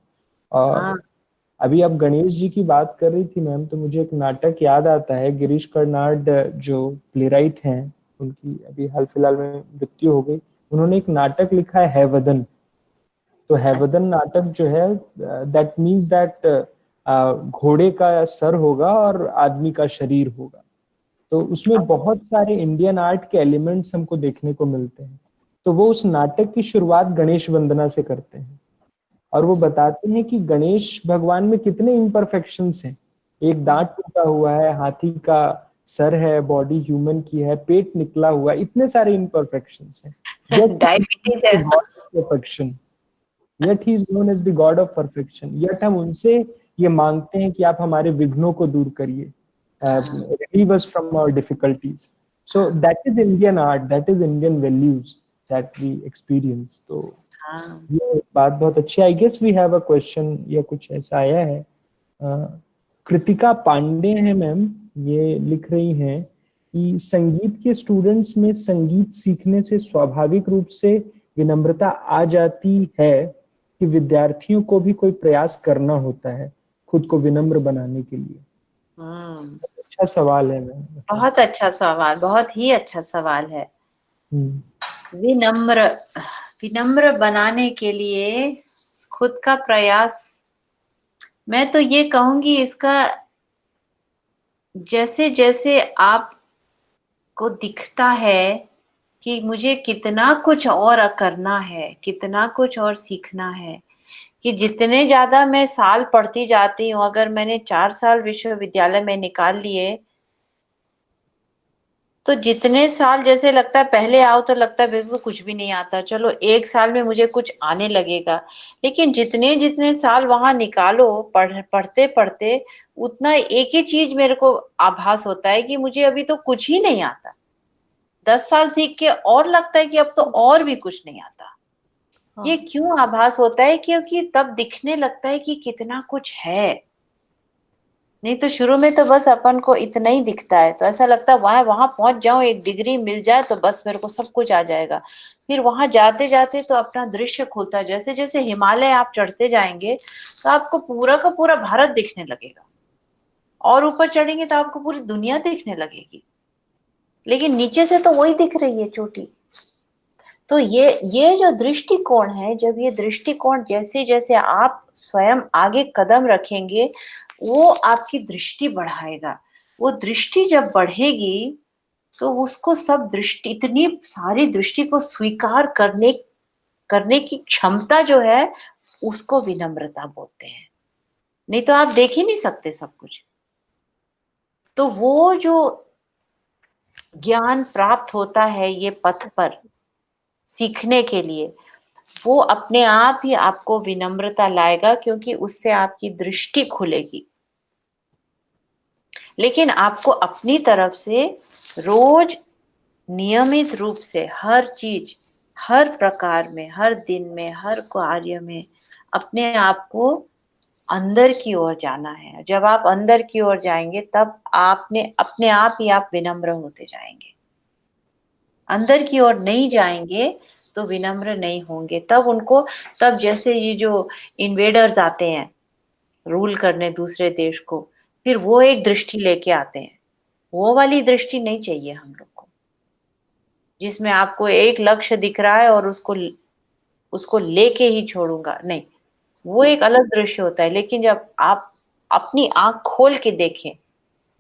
और हाँ। अभी आप गणेश जी की बात कर रही थी मैम, तो मुझे एक नाटक याद आता है। गिरीश कर्नाड जो प्लेराइट हैं, उनकी अभी हाल फिलहाल में मृत्यु हो गई। उन्होंने एक नाटक लिखा है वदन। तो हैवदन नाटक जो है, दैट मीन्स दैट घोड़े का सर होगा और आदमी का शरीर होगा। तो उसमें बहुत सारे इंडियन आर्ट के एलिमेंट्स हमको देखने को मिलते हैं। तो वो उस नाटक की शुरुआत गणेश वंदना से करते हैं, और वो बताते हैं कि गणेश भगवान में कितने इम्परफेक्शंस हैं। एक दांत टूटा हुआ है, हाथी का सर है, बॉडी ह्यूमन की है, पेट निकला हुआ है, इतने सारे इम्परफेक्शंस हैं। डायबिटीज है। Perfection, yet he is known as the god of perfection। yet हम उनसे ये मांगते हैं कि आप हमारे विघ्नों को दूर करिए, relieve us from our difficulties। so that is Indian art, that is Indian values that we experience। तो हाँ। ये बात बहुत अच्छी। I guess we have a question या कुछ ऐसा आया है। कृतिका पांडे हैं मैम, ये लिख रही हैं कि संगीत के स्टूडेंट्स में संगीत सीखने से स्वाभाविक रूप से विनम्रता आ जाती है कि विद्यार्थियों को भी कोई प्रयास करना होता है खुद को विनम्र बनाने के लिए? हम्म। अच्छा सवाल है मैम। बहुत अच्छा सवाल, बहुत ही अच्छा सवाल है। विनम्र, विनम्र बनाने के लिए खुद का प्रयास, मैं तो ये कहूंगी इसका, जैसे जैसे आपको दिखता है कि मुझे कितना कुछ और करना है, कितना कुछ और सीखना है, कि जितने ज्यादा मैं साल पढ़ती जाती हूँ, अगर मैंने 4 साल विश्वविद्यालय में निकाल लिए तो जितने साल जैसे लगता है पहले आओ तो लगता है बिल्कुल कुछ भी नहीं आता, चलो एक साल में मुझे कुछ आने लगेगा, लेकिन जितने जितने साल वहां निकालो पढ़ते पढ़ते उतना एक ही चीज मेरे को आभास होता है कि मुझे अभी तो कुछ ही नहीं आता। 10 साल सीख के और लगता है कि अब तो और भी कुछ नहीं आता। ये हाँ क्यों आभास होता है? क्योंकि तब दिखने लगता है कि कितना कुछ है। नहीं तो शुरू में तो बस अपन को इतना ही दिखता है, तो ऐसा लगता है वहां वहां पहुंच जाऊं, एक डिग्री मिल जाए तो बस मेरे को सब कुछ आ जाएगा। फिर वहां जाते जाते तो अपना दृश्य खुलता है, जैसे जैसे हिमालय आप चढ़ते जाएंगे तो आपको पूरा का पूरा भारत दिखने लगेगा, और ऊपर चढ़ेंगे तो आपको पूरी दुनिया दिखने लगेगी, लेकिन नीचे से तो वही दिख रही है चोटी। तो ये जो दृष्टिकोण है, जब ये दृष्टिकोण जैसे जैसे आप स्वयं आगे कदम रखेंगे वो आपकी दृष्टि बढ़ाएगा। वो दृष्टि जब बढ़ेगी तो उसको सब दृष्टि, इतनी सारी दृष्टि को स्वीकार करने करने की क्षमता जो है उसको विनम्रता बोलते हैं। नहीं तो आप देख ही नहीं सकते सब कुछ। तो वो जो ज्ञान प्राप्त होता है ये पथ पर सीखने के लिए, वो अपने आप ही आपको विनम्रता लाएगा, क्योंकि उससे आपकी दृष्टि खुलेगी। लेकिन आपको अपनी तरफ से रोज नियमित रूप से हर चीज, हर प्रकार में, हर दिन में, हर कार्य में अपने आप को अंदर की ओर जाना है। जब आप अंदर की ओर जाएंगे तब आपने अपने आप ही आप विनम्र होते जाएंगे। अंदर की ओर नहीं जाएंगे तो विनम्र नहीं होंगे। तब जैसे ये जो इन्वेडर्स आते हैं रूल करने दूसरे देश को, फिर वो एक दृष्टि लेके आते हैं। वो वाली दृष्टि नहीं चाहिए हम लोग को, जिसमें आपको एक लक्ष्य दिख रहा है और उसको लेके ही छोड़ूंगा, नहीं। वो एक अलग दृश्य होता है। लेकिन जब आप अपनी आंख खोल के देखें,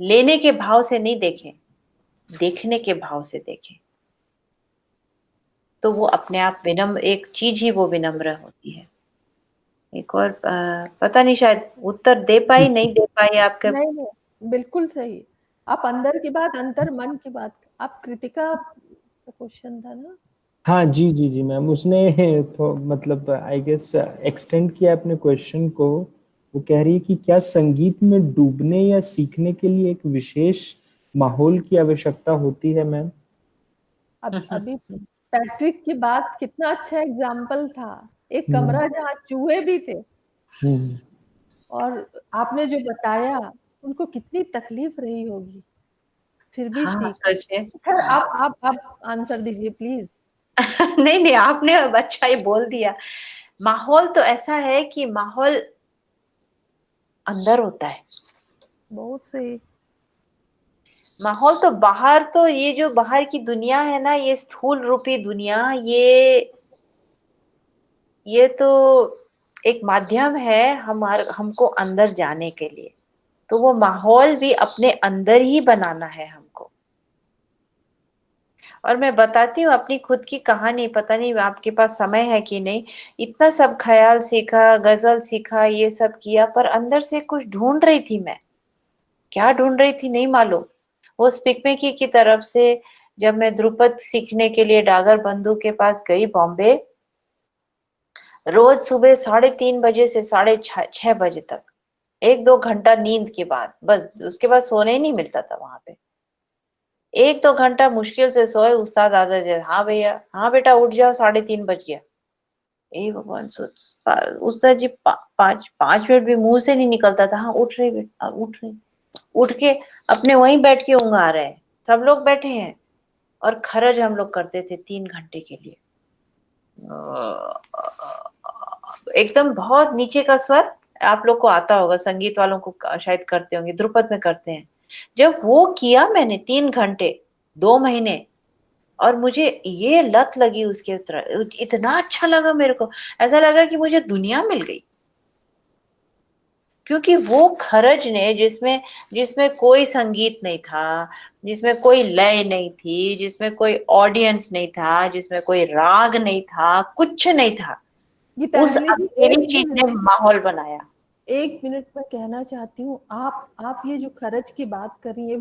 लेने के भाव से नहीं देखें, देखने के भाव से देखें, तो वो अपने आप विनम्र, एक चीज ही वो विनम्र होती है। एक और पता नहीं, शायद उत्तर दे पाई नहीं दे पाई आपके। नहीं नहीं, बिल्कुल सही। आप अंदर की बात, अंतर मन की बात, आप कृतिका का क्वेश्चन था ना? हाँ जी जी जी मैम, उसने तो मतलब आई गेस एक्सटेंड किया अपने क्वेश्चन को। वो कह रही है कि क्या संगीत में डूबने या सीखने के लिए एक विशेष माहौल की आवश्यकता होती है मैम? अब अभी पैट्रिक की बात कितना अच्छा एग्जाम्पल था। एक हम्म कमरा जहाँ चूहे भी थे, हम्म। और आपने जो बताया उनको कितनी तकलीफ रही होगी, फिर भी हाँ सीखा। सच है। खैर आप आंसर दीजिए प्लीज। नहीं नहीं, आपने अच्छा ही बोल दिया। माहौल तो ऐसा है कि माहौल अंदर होता है। बहुत सही। माहौल तो बाहर, तो ये जो बाहर की दुनिया है ना, ये स्थूल रूपी दुनिया, ये तो एक माध्यम है हमको अंदर जाने के लिए। तो वो माहौल भी अपने अंदर ही बनाना है हमको। और मैं बताती हूँ अपनी खुद की कहानी, पता नहीं आपके पास समय है कि नहीं। इतना सब ख्याल सीखा, गजल सीखा, ये सब किया, पर अंदर से कुछ ढूंढ रही थी मैं। क्या ढूंढ रही थी नहीं मालूम। वो स्पिकमेकी की तरफ से जब मैं ध्रुपद सीखने के लिए डागर बंधु के पास गई बॉम्बे, रोज सुबह 3:30 बजे से 6:30 बजे तक, 1-2 घंटा नींद के बाद, बस उसके बाद सोने ही नहीं मिलता था वहां पे। 1-2 घंटा मुश्किल से सोए, उस्ताद आजा जाए, हाँ भैया, हाँ बेटा उठ जाओ, 3:30 बज गया। ए भगवान, सोच उस्ताद जी 5 मिनट भी मुंह से नहीं निकलता था, हाँ उठ रही बेटा, उठ रही। उठ के अपने वहीं बैठ के ऊँघ रहे हैं, सब लोग बैठे हैं, और खरज हम लोग करते थे 3 घंटे के लिए। एकदम बहुत नीचे का स्वर, आप लोग को आता होगा, संगीत वालों को शायद करते होंगे, ध्रुपद में करते हैं। जब वो किया मैंने 3 घंटे, 2 महीने, और मुझे ये लत लगी उसके तरह, इतना अच्छा लगा मेरे को, ऐसा लगा कि मुझे दुनिया मिल गई। क्योंकि वो खरज ने, जिसमें जिसमें कोई संगीत नहीं था, जिसमें कोई लय नहीं थी, जिसमें कोई ऑडियंस नहीं था, जिसमें कोई राग नहीं था, कुछ नहीं था, उस गीतांजलि जी, अकेली एक चीज ने मिनट माहौल बनाया। एक मिनट में कहना चाहती हूँ, आप ये जो खर्च की बात कर रही है,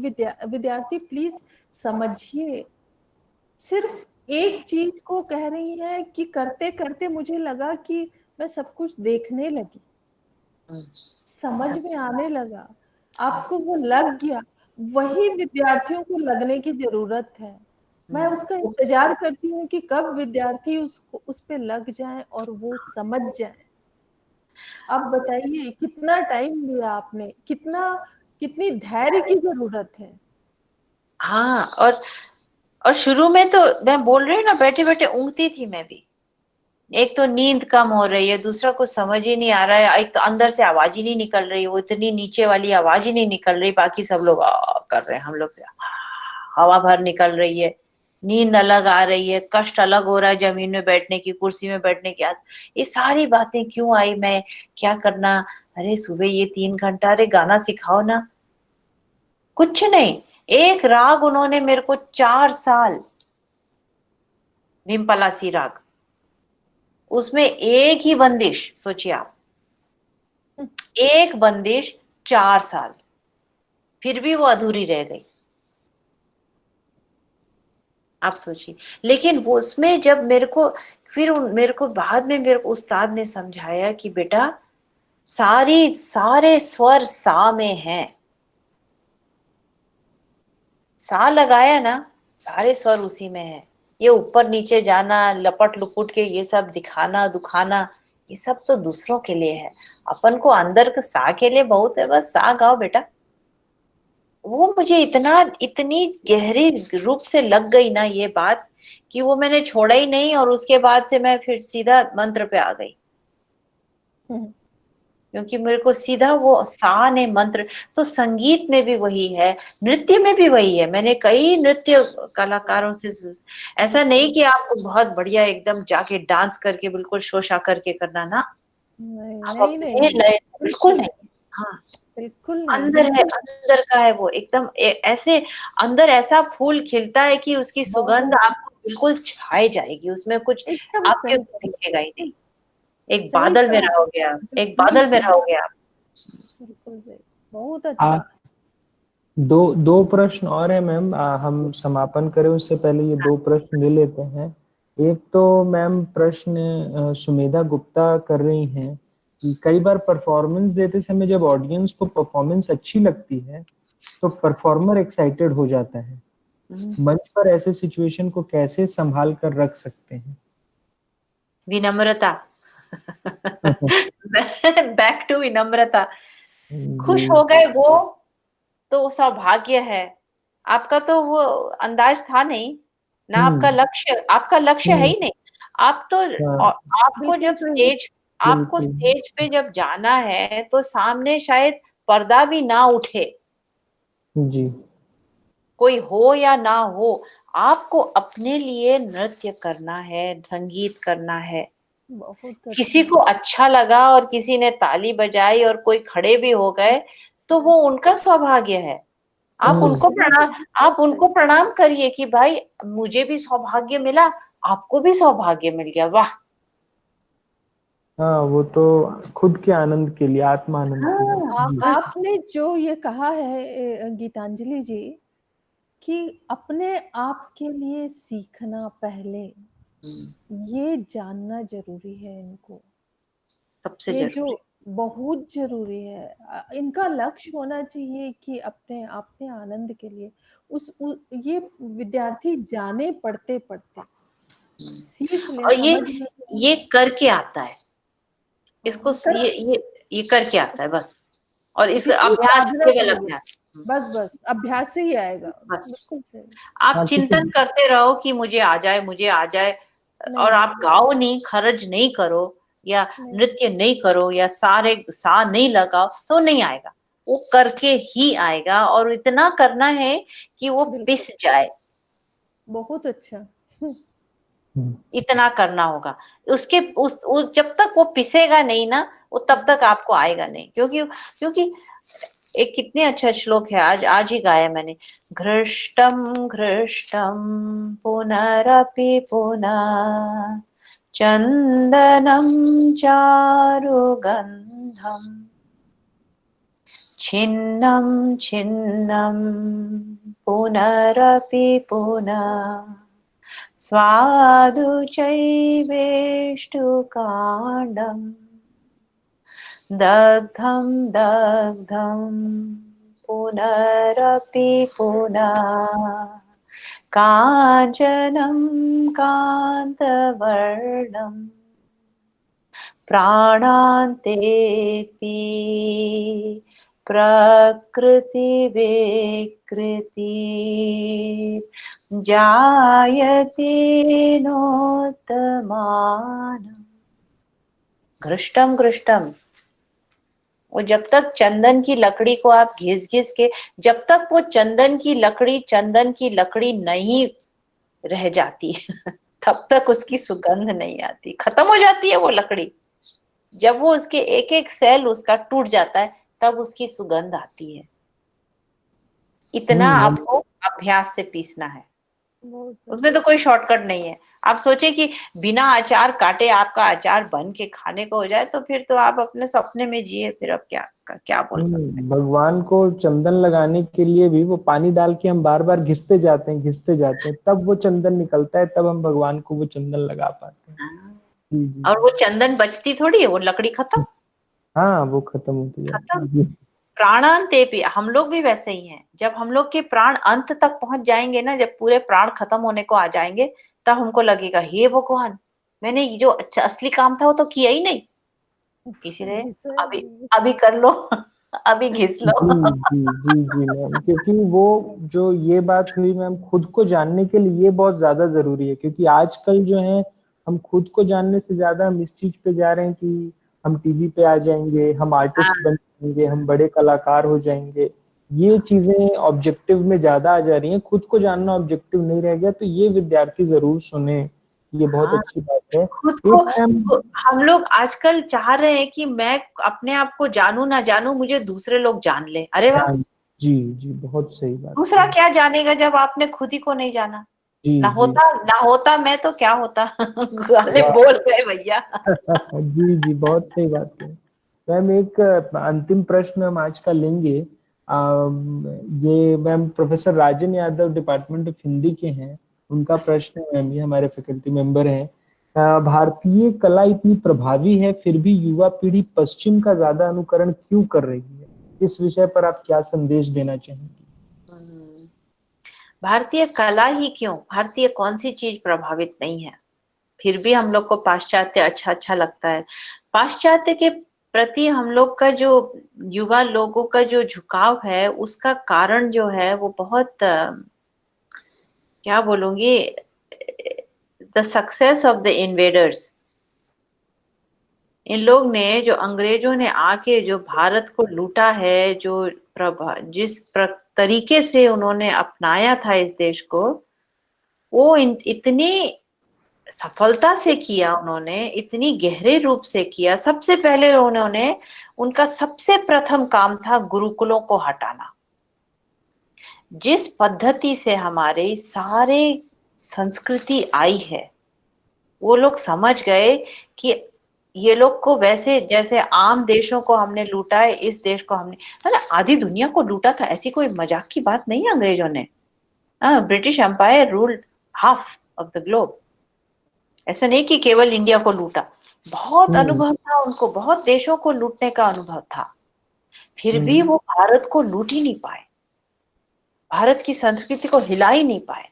विद्यार्थी प्लीज समझिए, सिर्फ एक चीज को कह रही है कि करते करते मुझे लगा कि मैं सब कुछ देखने लगी, समझ में आने लगा, आपको वो लग गया। वही विद्यार्थियों को लगने की जरूरत है। मैं उसका इंतजार करती हूँ कि कब विद्यार्थी उसको उस पे लग जाए और वो समझ जाए। अब बताइए कितना टाइम लिया आपने, कितनी धैर्य की जरूरत है। हाँ, और शुरू में तो मैं बोल रही हूँ ना, बैठे बैठे ऊँगती थी मैं भी। एक तो नींद कम हो रही है, दूसरा कुछ समझ ही नहीं आ रहा है, एक तो अंदर से आवाज ही नहीं निकल रही, वो इतनी नीचे वाली आवाज ही नहीं निकल रही, बाकी सब लोग कर रहे हैं, हम लोग से हवा भर निकल रही है, नींद अलग आ रही है, कष्ट अलग हो रहा है, जमीन में बैठने की, कुर्सी में बैठने की ये सारी बातें क्यों आई, मैं क्या करना, अरे सुबह ये 3 घंटा, अरे गाना सिखाओ ना, कुछ नहीं। एक राग उन्होंने मेरे को 4 साल, भीमपलासी राग, उसमें एक ही बंदिश, सोचिए आप, एक बंदिश 4 साल, फिर भी वो अधूरी रह गई। आप सोचिए, लेकिन वो उसमें जब मेरे को, फिर मेरे को बाद में मेरे को उस्ताद ने समझाया कि बेटा सारे स्वर सा में हैं, सा लगाया ना, सारे स्वर उसी में है। ये ऊपर नीचे जाना, लपट लुपुट के ये सब दिखाना दुखाना, ये सब तो दूसरों के लिए है, अपन को अंदर का सा के लिए बहुत है, बस सा गाओ बेटा। वो मुझे इतनी गहरी रूप से लग गई ना ये बात, कि वो मैंने छोड़ा ही नहीं, और उसके बाद से मैं फिर सीधा मंत्र पे आ गई, क्योंकि मेरे को सीधा वो सा ने मंत्र। तो संगीत में भी वही है, नृत्य में भी वही है। मैंने कई नृत्य कलाकारों से, ऐसा नहीं कि आपको बहुत बढ़िया एकदम जाके डांस करके बिल्कुल शोशा करके करना ना, नहीं आप नहीं अपने नहीं, लय, बिल्कुल बिल्कुल नहीं। हाँ, बिल्कुल नहीं, अंदर है, बिल्कुल अंदर का है वो एकदम, ऐसे अंदर ऐसा फूल खिलता है कि उसकी सुगंध बहुत आपको बिल्कुल छाई जाएगी, उसमें कुछ एकदम आपके सही, को दिखेगा ही नहीं। एक सही बादल में कहा, रहोगे आप, एक बादल में बिल्कुल रहोगे आप। बिल्कुल सही, बहुत आ, अच्छा। दो दो प्रश्न और है मैम, हम समापन करें उससे पहले ये दो प्रश्न ले लेते हैं। एक तो मैम प्रश्न सुमेधा गुप्ता कर रही हैं कि कई बार परफॉर्मेंस देते समय जब ऑडियंस को परफॉर्मेंस अच्छी लगती है तो परफॉर्मर एक्साइटेड हो जाता है, मंच पर ऐसे सिचुएशन को कैसे संभाल कर रख सकते हैं? विनम्रता। बैक टू विनम्रता। जी। खुश हो गए वो तो सौभाग्य है। आपका तो वो अंदाज था नहीं ना, हम्म। आपका लक्ष्य है हम्म। ही नहीं। आप तो, हाँ, और आपको बिल्कुल जब सही, आपको बिल्कुल। स्टेज पे जब जाना है तो सामने शायद पर्दा भी ना उठे, जी। कोई हो या ना हो, आपको अपने लिए नृत्य करना है, संगीत करना है। बहुत किसी अच्छा। को अच्छा लगा और किसी ने ताली बजाई और कोई खड़े भी हो गए, तो वो उनका सौभाग्य है। हम्म। आप उनको प्रणाम करिए कि भाई मुझे भी सौभाग्य मिला, आपको भी सौभाग्य मिल गया, वाह। हाँ, वो तो खुद के आनंद के लिए, आत्मा आनंद के लिए। हाँ, जी। आपने जो ये कहा है गीतांजलि जी, कि अपने आप के लिए सीखना पहले, ये जानना जरूरी है इनको। सबसे ये जो जरूरी। बहुत जरूरी है, इनका लक्ष्य होना चाहिए कि अपने आनंद के लिए ये विद्यार्थी जाने पढ़ते पढ़ते सीख ले, और समझ ले। ये करके आता है, इसको हाँ, कर, ये करके आता है बस, और इस जितनी अभ्यास, साधना केवल करोगे, अभ्यास। बस बस अभ्यास से ही आएगा। बस बिल्कुल सही। आप हाँ, क्योंकि चिंतन करते रहो कि मुझे आ जाए, मुझे आ जाए, और नहीं आप गाओ नहीं, खर्च नहीं करो, या नहीं, नृत्य नहीं करो, या सा नहीं लगाओ, तो नहीं आएगा। वो करके ही आएगा, और इतना करना है कि वो बिल्कुल पिस जाए, बहुत अच्छा। इतना करना होगा। उसके उस जब तक वो पिसेगा नहीं ना, वो तब तक आपको आएगा नहीं, क्योंकि एक कितने अच्छा श्लोक है, आज ही गाया मैंने। घृष्टम घृष्टम पुनरपि पुनः चंदनम चारुगंधम छिन्नं छिन्नं पुनरपि पुनः स्वादु चैवेष्टुकाण्डम् दग्धं दग्धं पुनरपि पुनः काञ्चनं कान्तवर्णम् प्राणान्तेऽपि प्रकृतिविकृति जायते नोत्तमानम्। घृष्टम घृष्टम, वो जब तक चंदन की लकड़ी को आप घिस घिस के, जब तक वो चंदन की लकड़ी नहीं रह जाती तब तक उसकी सुगंध नहीं आती। खत्म हो जाती है वो लकड़ी, जब वो उसके एक एक सेल उसका टूट जाता है तब उसकी सुगंध आती है। इतना आपको अभ्यास से पीसना है, उसमें तो कोई शॉर्टकट नहीं है। आप सोचे कि बिना अचार काटे आपका अचार बन के खाने को हो जाए तो फिर तो आप अपने सपने में जिए, फिर अब क्या बोल सकते हैं। भगवान को चंदन लगाने के लिए भी वो पानी डाल के हम बार बार घिसते जाते हैं, तब वो चंदन निकलता है, तब हम भगवान को वो चंदन लगा पाते हैं। और वो चंदन बचती थोड़ी है, वो लकड़ी खत्म। हाँ, वो खत्म होती है। प्राणांते भी, हम लोग भी वैसे ही हैं। जब हम लोग के प्राण अंत तक पहुंच जाएंगे ना, जब पूरे प्राण खत्म होने को आ जाएंगे, तब हमको लगेगा हे भगवान, मैंने ये जो असली काम था वो तो किया ही नहीं, इसलिए अभी अभी कर लो अभी घिस लो। जी मैम, क्योंकि वो जो ये बात हुई मैम, खुद को जानने के लिए ये बहुत ज्यादा जरूरी है, क्योंकि आजकल जो है हम खुद को जानने से ज्यादा हम इस चीज पे जा रहे हैं कि हम टीवी पे आ जाएंगे, हम आर्टिस्ट बन जाएंगे, हम बड़े कलाकार हो जाएंगे। ये चीजें ऑब्जेक्टिव में ज्यादा आ जा रही हैं, खुद को जानना ऑब्जेक्टिव नहीं रह गया। तो ये विद्यार्थी जरूर सुने, ये बहुत अच्छी बात है। खुद को हम लोग आजकल चाह रहे हैं कि मैं अपने आप को जानू ना जानू, मुझे दूसरे लोग जान ले। अरे वाह, जी बहुत सही बात। दूसरा क्या जानेगा जब आपने खुद ही को नहीं जाना। ना होता मैं तो क्या होता गाले बोल गए भैया। जी बहुत सही बात है मैम। एक अंतिम प्रश्न हम आज का लेंगे। ये ma'am professor Rajan Yadav, department of Hindi के हैं, उनका प्रश्न है मैम, ये हमारे फैकल्टी मेंबर हैं। भारतीय कला इतनी प्रभावी है, फिर भी युवा पीढ़ी पश्चिम का ज्यादा अनुकरण क्यों कर रही है? इस विषय पर आप क्या संदेश देना चाहेंगे? भारतीय कला ही क्यों, भारतीय कौन सी चीज प्रभावित नहीं है? फिर भी हम लोग को पाश्चात्य अच्छा लगता है। पाश्चात्य के प्रति हम लोग का जो युवा लोगों का जो झुकाव है, उसका कारण जो है वो बहुत क्या बोलूंगी, the success of the invaders. इन लोग ने, जो अंग्रेजों ने आके जो भारत को लूटा है, जो जिस तरीके से उन्होंने अपनाया था इस देश को, वो इतनी सफलता से किया, उन्होंने इतनी गहरे रूप से किया। सबसे पहले उन्होंने, उनका सबसे प्रथम काम था गुरुकुलों को हटाना। जिस पद्धति से हमारे सारे संस्कृति आई है, वो लोग समझ गए कि ये लोग को वैसे जैसे आम देशों को हमने लूटा है, इस देश को हमने, मतलब आधी दुनिया को लूटा था। ऐसी कोई मजाक की बात नहीं है अंग्रेजों ने। British Empire ruled half of the globe. ऐसा नहीं कि केवल इंडिया को लूटा, बहुत अनुभव था उनको, बहुत देशों को लूटने का अनुभव था। फिर भी वो भारत को लूट ही नहीं पाए, भारत की संस्कृति को हिला ही नहीं पाए।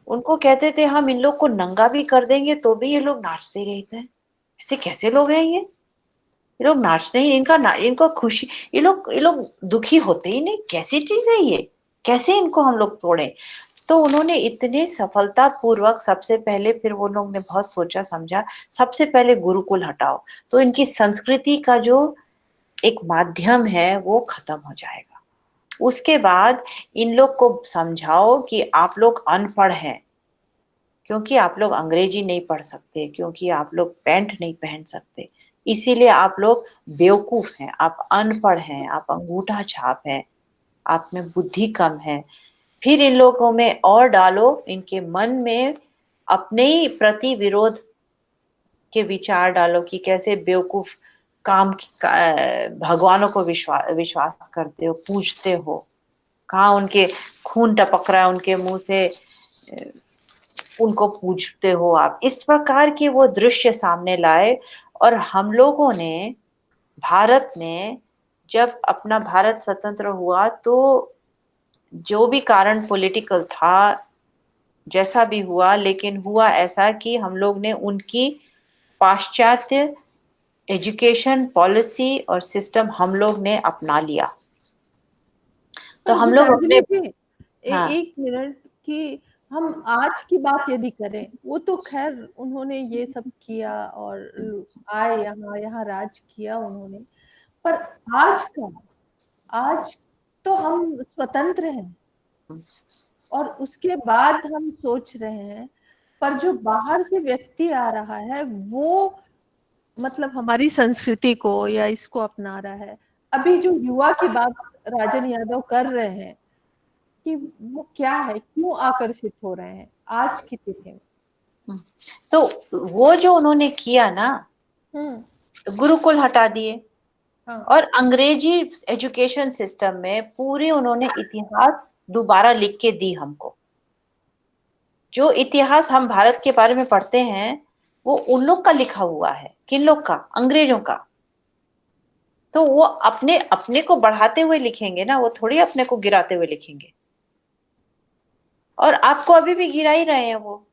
उनको कहते थे हम इन लोग को नंगा भी कर देंगे तो भी ये लोग नाचते रहते हैं। ऐसे कैसे लोग हैं ये लोग नाचते हैं, इनको खुशी, ये लोग दुखी होते ही नहीं। कैसी चीज है ये, कैसे इनको हम लोग तोड़े? तो उन्होंने इतने सफलता पूर्वक, सबसे पहले, फिर वो लोग ने बहुत सोचा समझा, सबसे पहले गुरुकुल हटाओ तो इनकी संस्कृति का जो एक माध्यम है वो खत्म हो जाएगा। उसके बाद इन लोग को समझाओ कि आप लोग अनपढ़ हैं, क्योंकि आप लोग अंग्रेजी नहीं पढ़ सकते, क्योंकि आप लोग पैंट नहीं पहन सकते, इसीलिए आप लोग बेवकूफ हैं, आप अनपढ़ हैं, आप अंगूठा छाप हैं, आप में बुद्धि कम है। फिर इन लोगों में और डालो, इनके मन में अपने ही प्रति विरोध के विचार डालो कि कैसे बेवकूफ भगवानों को विश्वास करते हो, पूजते हो, कहाँ उनके खून टपक रहा है उनके मुंह से, उनको पूजते हो आप। इस प्रकार के वो दृश्य सामने लाए। और हम लोगों ने, भारत ने, जब अपना भारत स्वतंत्र हुआ तो जो भी कारण पॉलिटिकल था, जैसा भी हुआ, लेकिन हुआ ऐसा कि हम लोग ने उनकी पाश्चात्य एजुकेशन पॉलिसी और सिस्टम हम लोग ने अपना लिया। तो पर हम लोग अपने, गीतांजलि जी, हाँ एक मिनट कि हम आज की बात यदि करें, वो तो खैर उन्होंने ये सब किया और आए यहाँ यहाँ राज किया उन्होंने, पर आज का, आज तो हम स्वतंत्र हैं और उसके बाद हम सोच रहे हैं, पर जो बाहर से व्यक्ति आ रहा है वो मतलब हमारी संस्कृति को या इसको अपना रहा है। अभी जो युवा की बात राजन यादव कर रहे हैं कि वो क्या है, क्यों आकर्षित हो रहे हैं आज की तिथि में। तो वो जो उन्होंने किया ना, गुरुकुल हटा दिए, हाँ। और अंग्रेजी एजुकेशन सिस्टम में पूरी उन्होंने इतिहास दोबारा लिख के दी हमको। जो इतिहास हम भारत के बारे में पढ़ते हैं वो उन लोग का लिखा हुआ है। किन लोग का? अंग्रेजों का। तो वो अपने अपने को बढ़ाते हुए लिखेंगे ना, वो थोड़ी अपने को गिराते हुए लिखेंगे। और आपको अभी भी गिरा ही रहे हैं वो,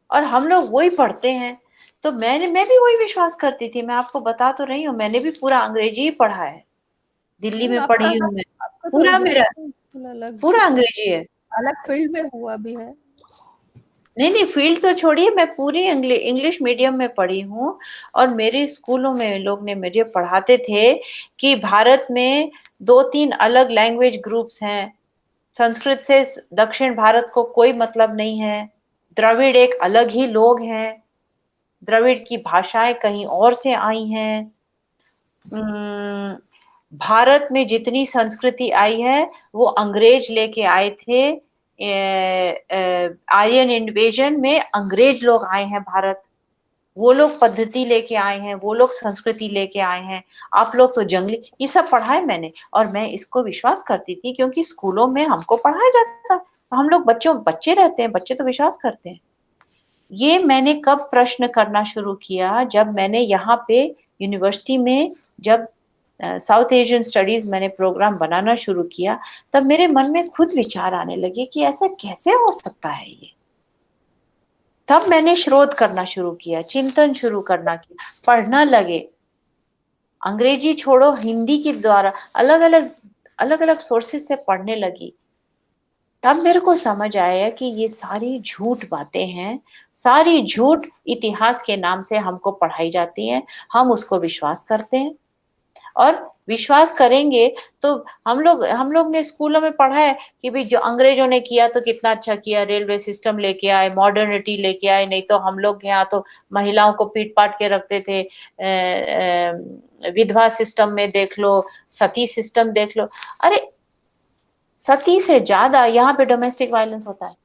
और हम लोग वही पढ़ते हैं। तो मैं भी वही विश्वास करती थी। मैं आपको बता तो रही हूँ, मैंने भी पूरा अंग्रेजी ही पढ़ा है, दिल्ली में आपका पढ़ी हूँ मैं। आपका तो पूरा मेरा एजुकेशन अलग पूरा अंग्रेजी है। अलग फील्ड में हुआ भी है। नहीं नहीं, फील्ड तो छोड़िए, मैं पूरी इंग्लिश मीडियम में पढ़ी हूँ। और मेरे स्कूलों में लोग ने मुझे पढ़ाते थे कि भारत में 2-3 अलग लैंग्वेज ग्रुप्स हैं। संस्कृत से दक्षिण भारत को कोई मतलब नहीं है। द्रविड़ एक अलग ही लोग हैं। द्रविड़ की भाषाएं कहीं और से आई हैं। भारत में जितनी संस्कृति आई है वो अंग्रेज लेके आए थे। आर्यन इन्वेजन में अंग्रेज लोग आए हैं भारत। वो लोग पद्धति लेके आए हैं, वो लोग संस्कृति लेके आए हैं। आप लोग तो जंगली। ये सब पढ़ा है मैंने, और मैं इसको विश्वास करती थी क्योंकि स्कूलों में हमको पढ़ाया जाता था। हम लोग बच्चे रहते हैं, बच्चे तो विश्वास करते हैं। ये मैंने कब प्रश्न करना शुरू किया, जब मैंने यहाँ पे यूनिवर्सिटी में, जब साउथ एशियन स्टडीज मैंने प्रोग्राम बनाना शुरू किया, तब मेरे मन में खुद विचार आने लगे कि ऐसा कैसे हो सकता है ये। तब मैंने शोध करना शुरू किया, चिंतन शुरू करना किया, पढ़ना लगे। अंग्रेजी छोड़ो, हिंदी के द्वारा अलग अलग सोर्सेस से पढ़ने लगी। तब मेरे को समझ आया कि ये सारी झूठ बातें हैं, सारी झूठ इतिहास के नाम से हमको पढ़ाई जाती है। हम उसको विश्वास करते हैं, और विश्वास करेंगे तो हम लोग ने स्कूलों में पढ़ा है कि भाई जो अंग्रेजों ने किया तो कितना अच्छा किया, रेलवे सिस्टम लेके आए, मॉडर्निटी लेके आए। नहीं तो हम लोग यहाँ तो महिलाओं को पीट पाट के रखते थे। विधवा सिस्टम में देख लो, सती सिस्टम देख लो। अरे सती से ज्यादा यहाँ पे डोमेस्टिक वायलेंस होता है,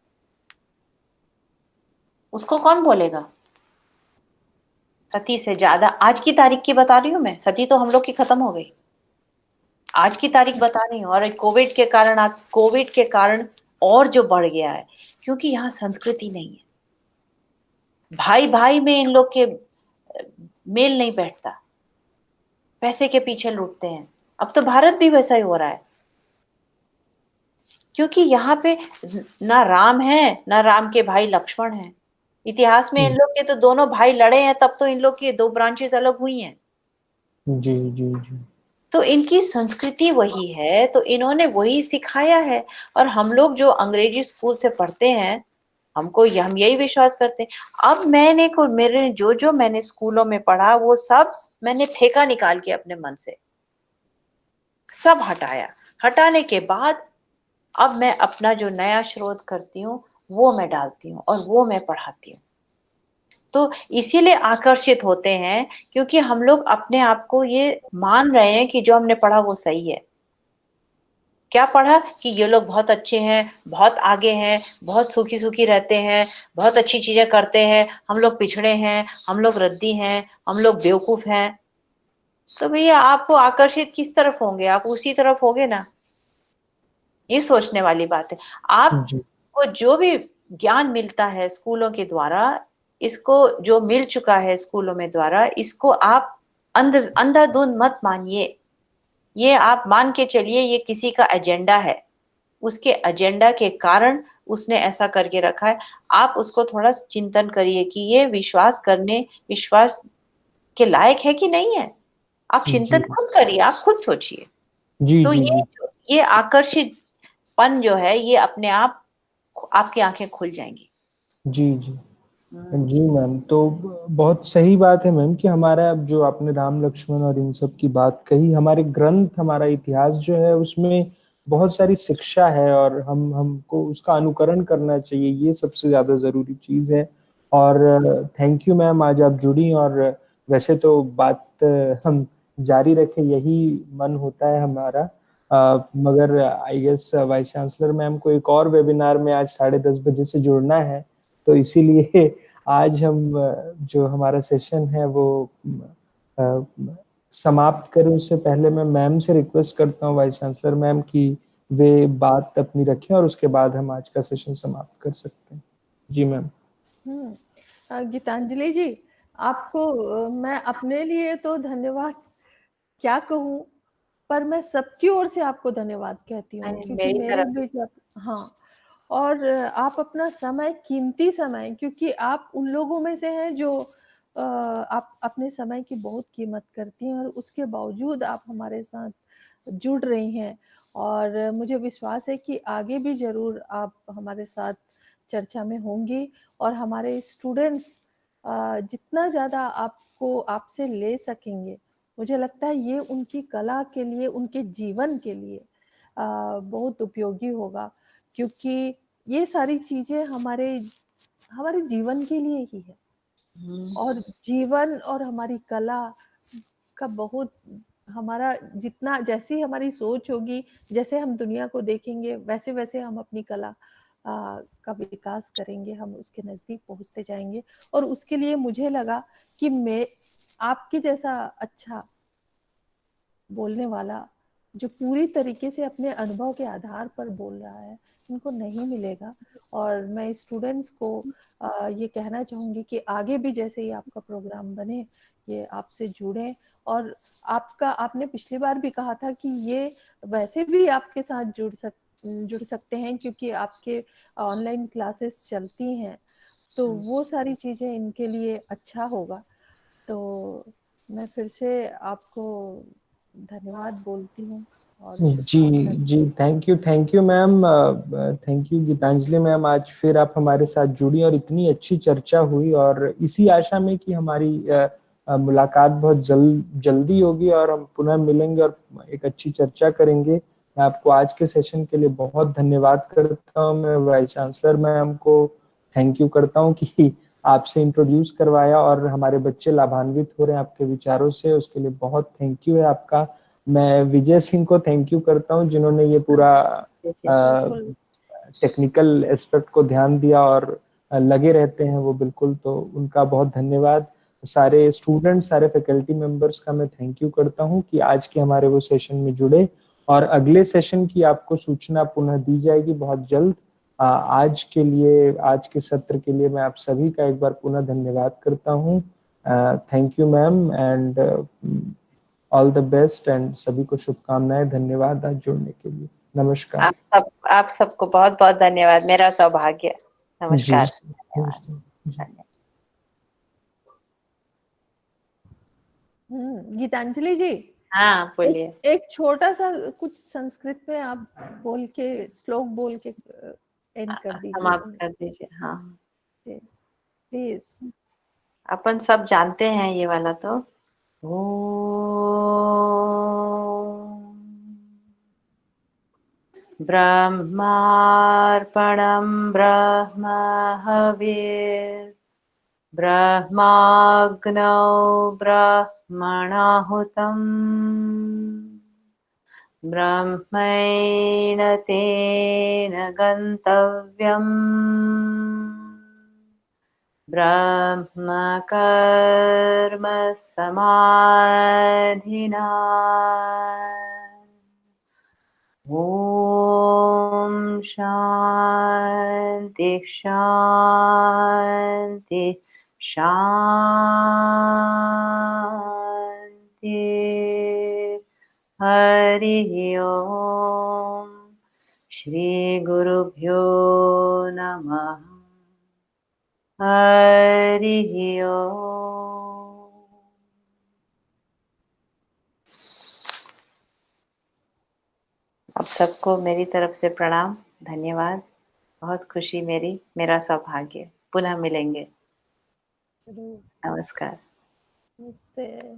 उसको कौन बोलेगा? सती से ज्यादा, आज की तारीख की बता रही हूँ मैं। सती तो हम लोग की खत्म हो गई, आज की तारीख बता रही हूँ। और कोविड के कारण और जो बढ़ गया है, क्योंकि यहाँ संस्कृति नहीं है। भाई भाई में इन लोग के मेल नहीं बैठता, पैसे के पीछे लूटते हैं। अब तो भारत भी वैसा ही हो रहा है, क्योंकि यहाँ पे ना राम है, ना राम के भाई लक्ष्मण है। इतिहास में इन लोग के तो दोनों भाई लड़े हैं, तब तो इन लोग की 2 ब्रांचेस अलग हुई हैं। जी जी जी। तो इनकी संस्कृति वही है, तो इन्होंने वही सिखाया है। और हम लोग जो अंग्रेजी स्कूल से पढ़ते हैं, हम यही विश्वास करते हैं। अब मेरे जो मैंने स्कूलों में पढ़ा वो सब मैंने फेंका निकाल के अपने मन से, सब हटाया। हटाने के बाद अब मैं अपना जो नया शोध करती हूँ वो मैं डालती हूँ और वो मैं पढ़ाती हूँ। तो इसीलिए आकर्षित होते हैं, क्योंकि हम लोग अपने आप को ये मान रहे हैं कि जो हमने पढ़ा वो सही है। क्या पढ़ा? कि ये लोग बहुत अच्छे हैं, बहुत आगे हैं, बहुत सुखी सुखी रहते हैं, बहुत अच्छी चीजें करते हैं। हम लोग पिछड़े हैं, हम लोग रद्दी हैं, हम लोग बेवकूफ हैं। तो भैया आपको आकर्षित किस तरफ होंगे, आप उसी तरफ होगे ना। ये सोचने वाली बात है। जी आपको जो भी ज्ञान मिलता है स्कूलों के द्वारा, इसको जो मिल चुका है स्कूलों में द्वारा, इसको आप अंधाधुंध मत मानिए। ये आप मान के चलिए ये किसी का एजेंडा है, उसके एजेंडा के कारण उसने ऐसा करके रखा है। आप उसको थोड़ा चिंतन करिए कि ये विश्वास के लायक है कि नहीं है। आप जी चिंतन खुद करिए, आप खुद सोचिए। जी तो जी जी ये आकर्षित पन जो है ये अपने आप आपकी आंखें खुल जाएंगी। जी जी हम्म, जी मैम। तो बहुत सही बात है मैम कि हमारा अब जो आपने राम लक्ष्मण और इन सब की बात कही, हमारे ग्रंथ, हमारा इतिहास जो है उसमें बहुत सारी शिक्षा है और हमको उसका अनुकरण करना चाहिए, ये सबसे ज्यादा जरूरी चीज है। और थैंक यू मैम, आज आप जुड़ी। और वैसे तो बात हम जारी रखें यही मन होता है हमारा, मगर I guess vice chancellor ma'am को एक और वेबिनार में आज 10:30 बजे से जुड़ना है, तो इसीलिए आज हम जो हमारा सेशन है वो अ, समाप्त करें उससे पहले मैं मैम से रिक्वेस्ट करता हूँ, वाइस चांसलर मैम, कि वे बात अपनी रखें और उसके बाद हम आज का सेशन समाप्त कर सकते हैं। जी मैम। गीतांजलि जी, आपको मैं अपने लिए तो धन्यवाद क्या कहूँ, पर मैं सबकी ओर से आपको धन्यवाद कहती हूँ, क्योंकि मेरी मेरे तरफ भी जब, हाँ, और आप अपना समय, कीमती समय, क्योंकि आप उन लोगों में से हैं जो आप अपने समय की बहुत कीमत करती हैं और उसके बावजूद आप हमारे साथ जुड़ रही हैं। और मुझे विश्वास है कि आगे भी ज़रूर आप हमारे साथ चर्चा में होंगी और हमारे स्टूडेंट्स जितना ज़्यादा आपको आपसे ले सकेंगे, मुझे लगता है ये उनकी कला के लिए, उनके जीवन के लिए बहुत उपयोगी होगा, क्योंकि ये सारी चीज़ें हमारे हमारे जीवन के लिए ही है। और जीवन और हमारी कला का बहुत, हमारा जितना, जैसी हमारी सोच होगी, जैसे हम दुनिया को देखेंगे, वैसे वैसे हम अपनी कला का विकास करेंगे, हम उसके नज़दीक पहुंचते जाएंगे। और उसके लिए मुझे लगा कि मैं आपके जैसा अच्छा बोलने वाला, जो पूरी तरीके से अपने अनुभव के आधार पर बोल रहा है, इनको नहीं मिलेगा। और मैं स्टूडेंट्स को ये कहना चाहूँगी कि आगे भी जैसे ही आपका प्रोग्राम बने, ये आपसे जुड़ें। और आपने पिछली बार भी कहा था कि ये वैसे भी आपके साथ जुड़ सकते हैं, क्योंकि आपके ऑनलाइन क्लासेस चलती हैं, तो वो सारी चीज़ें इनके लिए अच्छा होगा। तो मैं फिर से आपको धन्यवाद बोलती हूँ और जी शुभकामनाएं। जी, thank you ma'am, thank you Geetanjali ma'am, आज फिर आप हमारे साथ जुड़ी और इतनी अच्छी चर्चा हुई, और इसी आशा में कि हमारी मुलाकात बहुत जल्दी होगी और हम पुनः मिलेंगे और एक अच्छी चर्चा करेंगे। मैं आपको आज के सेशन के लिए बहुत धन्यवाद करता हूँ। मैं वाइस चांसलर मैम को थैंक यू करता हूँ कि आपसे इंट्रोड्यूस करवाया और हमारे बच्चे लाभान्वित हो रहे हैं आपके विचारों से, उसके लिए बहुत थैंक यू है आपका। मैं विजय सिंह को थैंक यू करता हूँ जिन्होंने ये पूरा बिल्कुल। टेक्निकल एस्पेक्ट को ध्यान दिया और लगे रहते हैं वो बिल्कुल, तो उनका बहुत धन्यवाद। सारे स्टूडेंट्स, सारे फैकल्टी मेंबर्स का मैं थैंक यू करता हूँ कि आज के हमारे वो सेशन में जुड़े, और अगले सेशन की आपको सूचना पुनः दी जाएगी बहुत जल्द। आज के लिए, आज के सत्र के लिए मैं आप सभी का एक बार पुनः धन्यवाद करता हूँ। Thank you ma'am, and all the best, and सभी को शुभकामनाएं। धन्यवाद आज जुड़ने के लिए। नमस्कार। आप सबको बहुत बहुत धन्यवाद, मेरा सौभाग्य। जी नमस्कार। धन्यवाद। जी। धन्यवाद। गीतांजलि जी, हाँ एक बोलिए। एक छोटा सा कुछ संस्कृत में आप बोल के, श्लोक बोल के एंड कर दीजिए समाप्त कर दीजिए। हाँ, प्लीज। अपन सब जानते हैं ये वाला तो। ओ ब्रह्मार्पणं ब्रह्म हविर् ब्रह्माग्नौ ब्रह्मणाहुतम् ब्रह्मैण तेन गन्तव्यम् ब्रह्म कर्म समाधिना ॐ शान्ति शान्ति शान्ति हरिः ओम श्री गुरुभ्यो नमः हरिः ओम। आप सबको मेरी तरफ से प्रणाम, धन्यवाद। बहुत खुशी मेरा सौभाग्य। पुनः मिलेंगे। जरूर। नमस्कार। मुझसे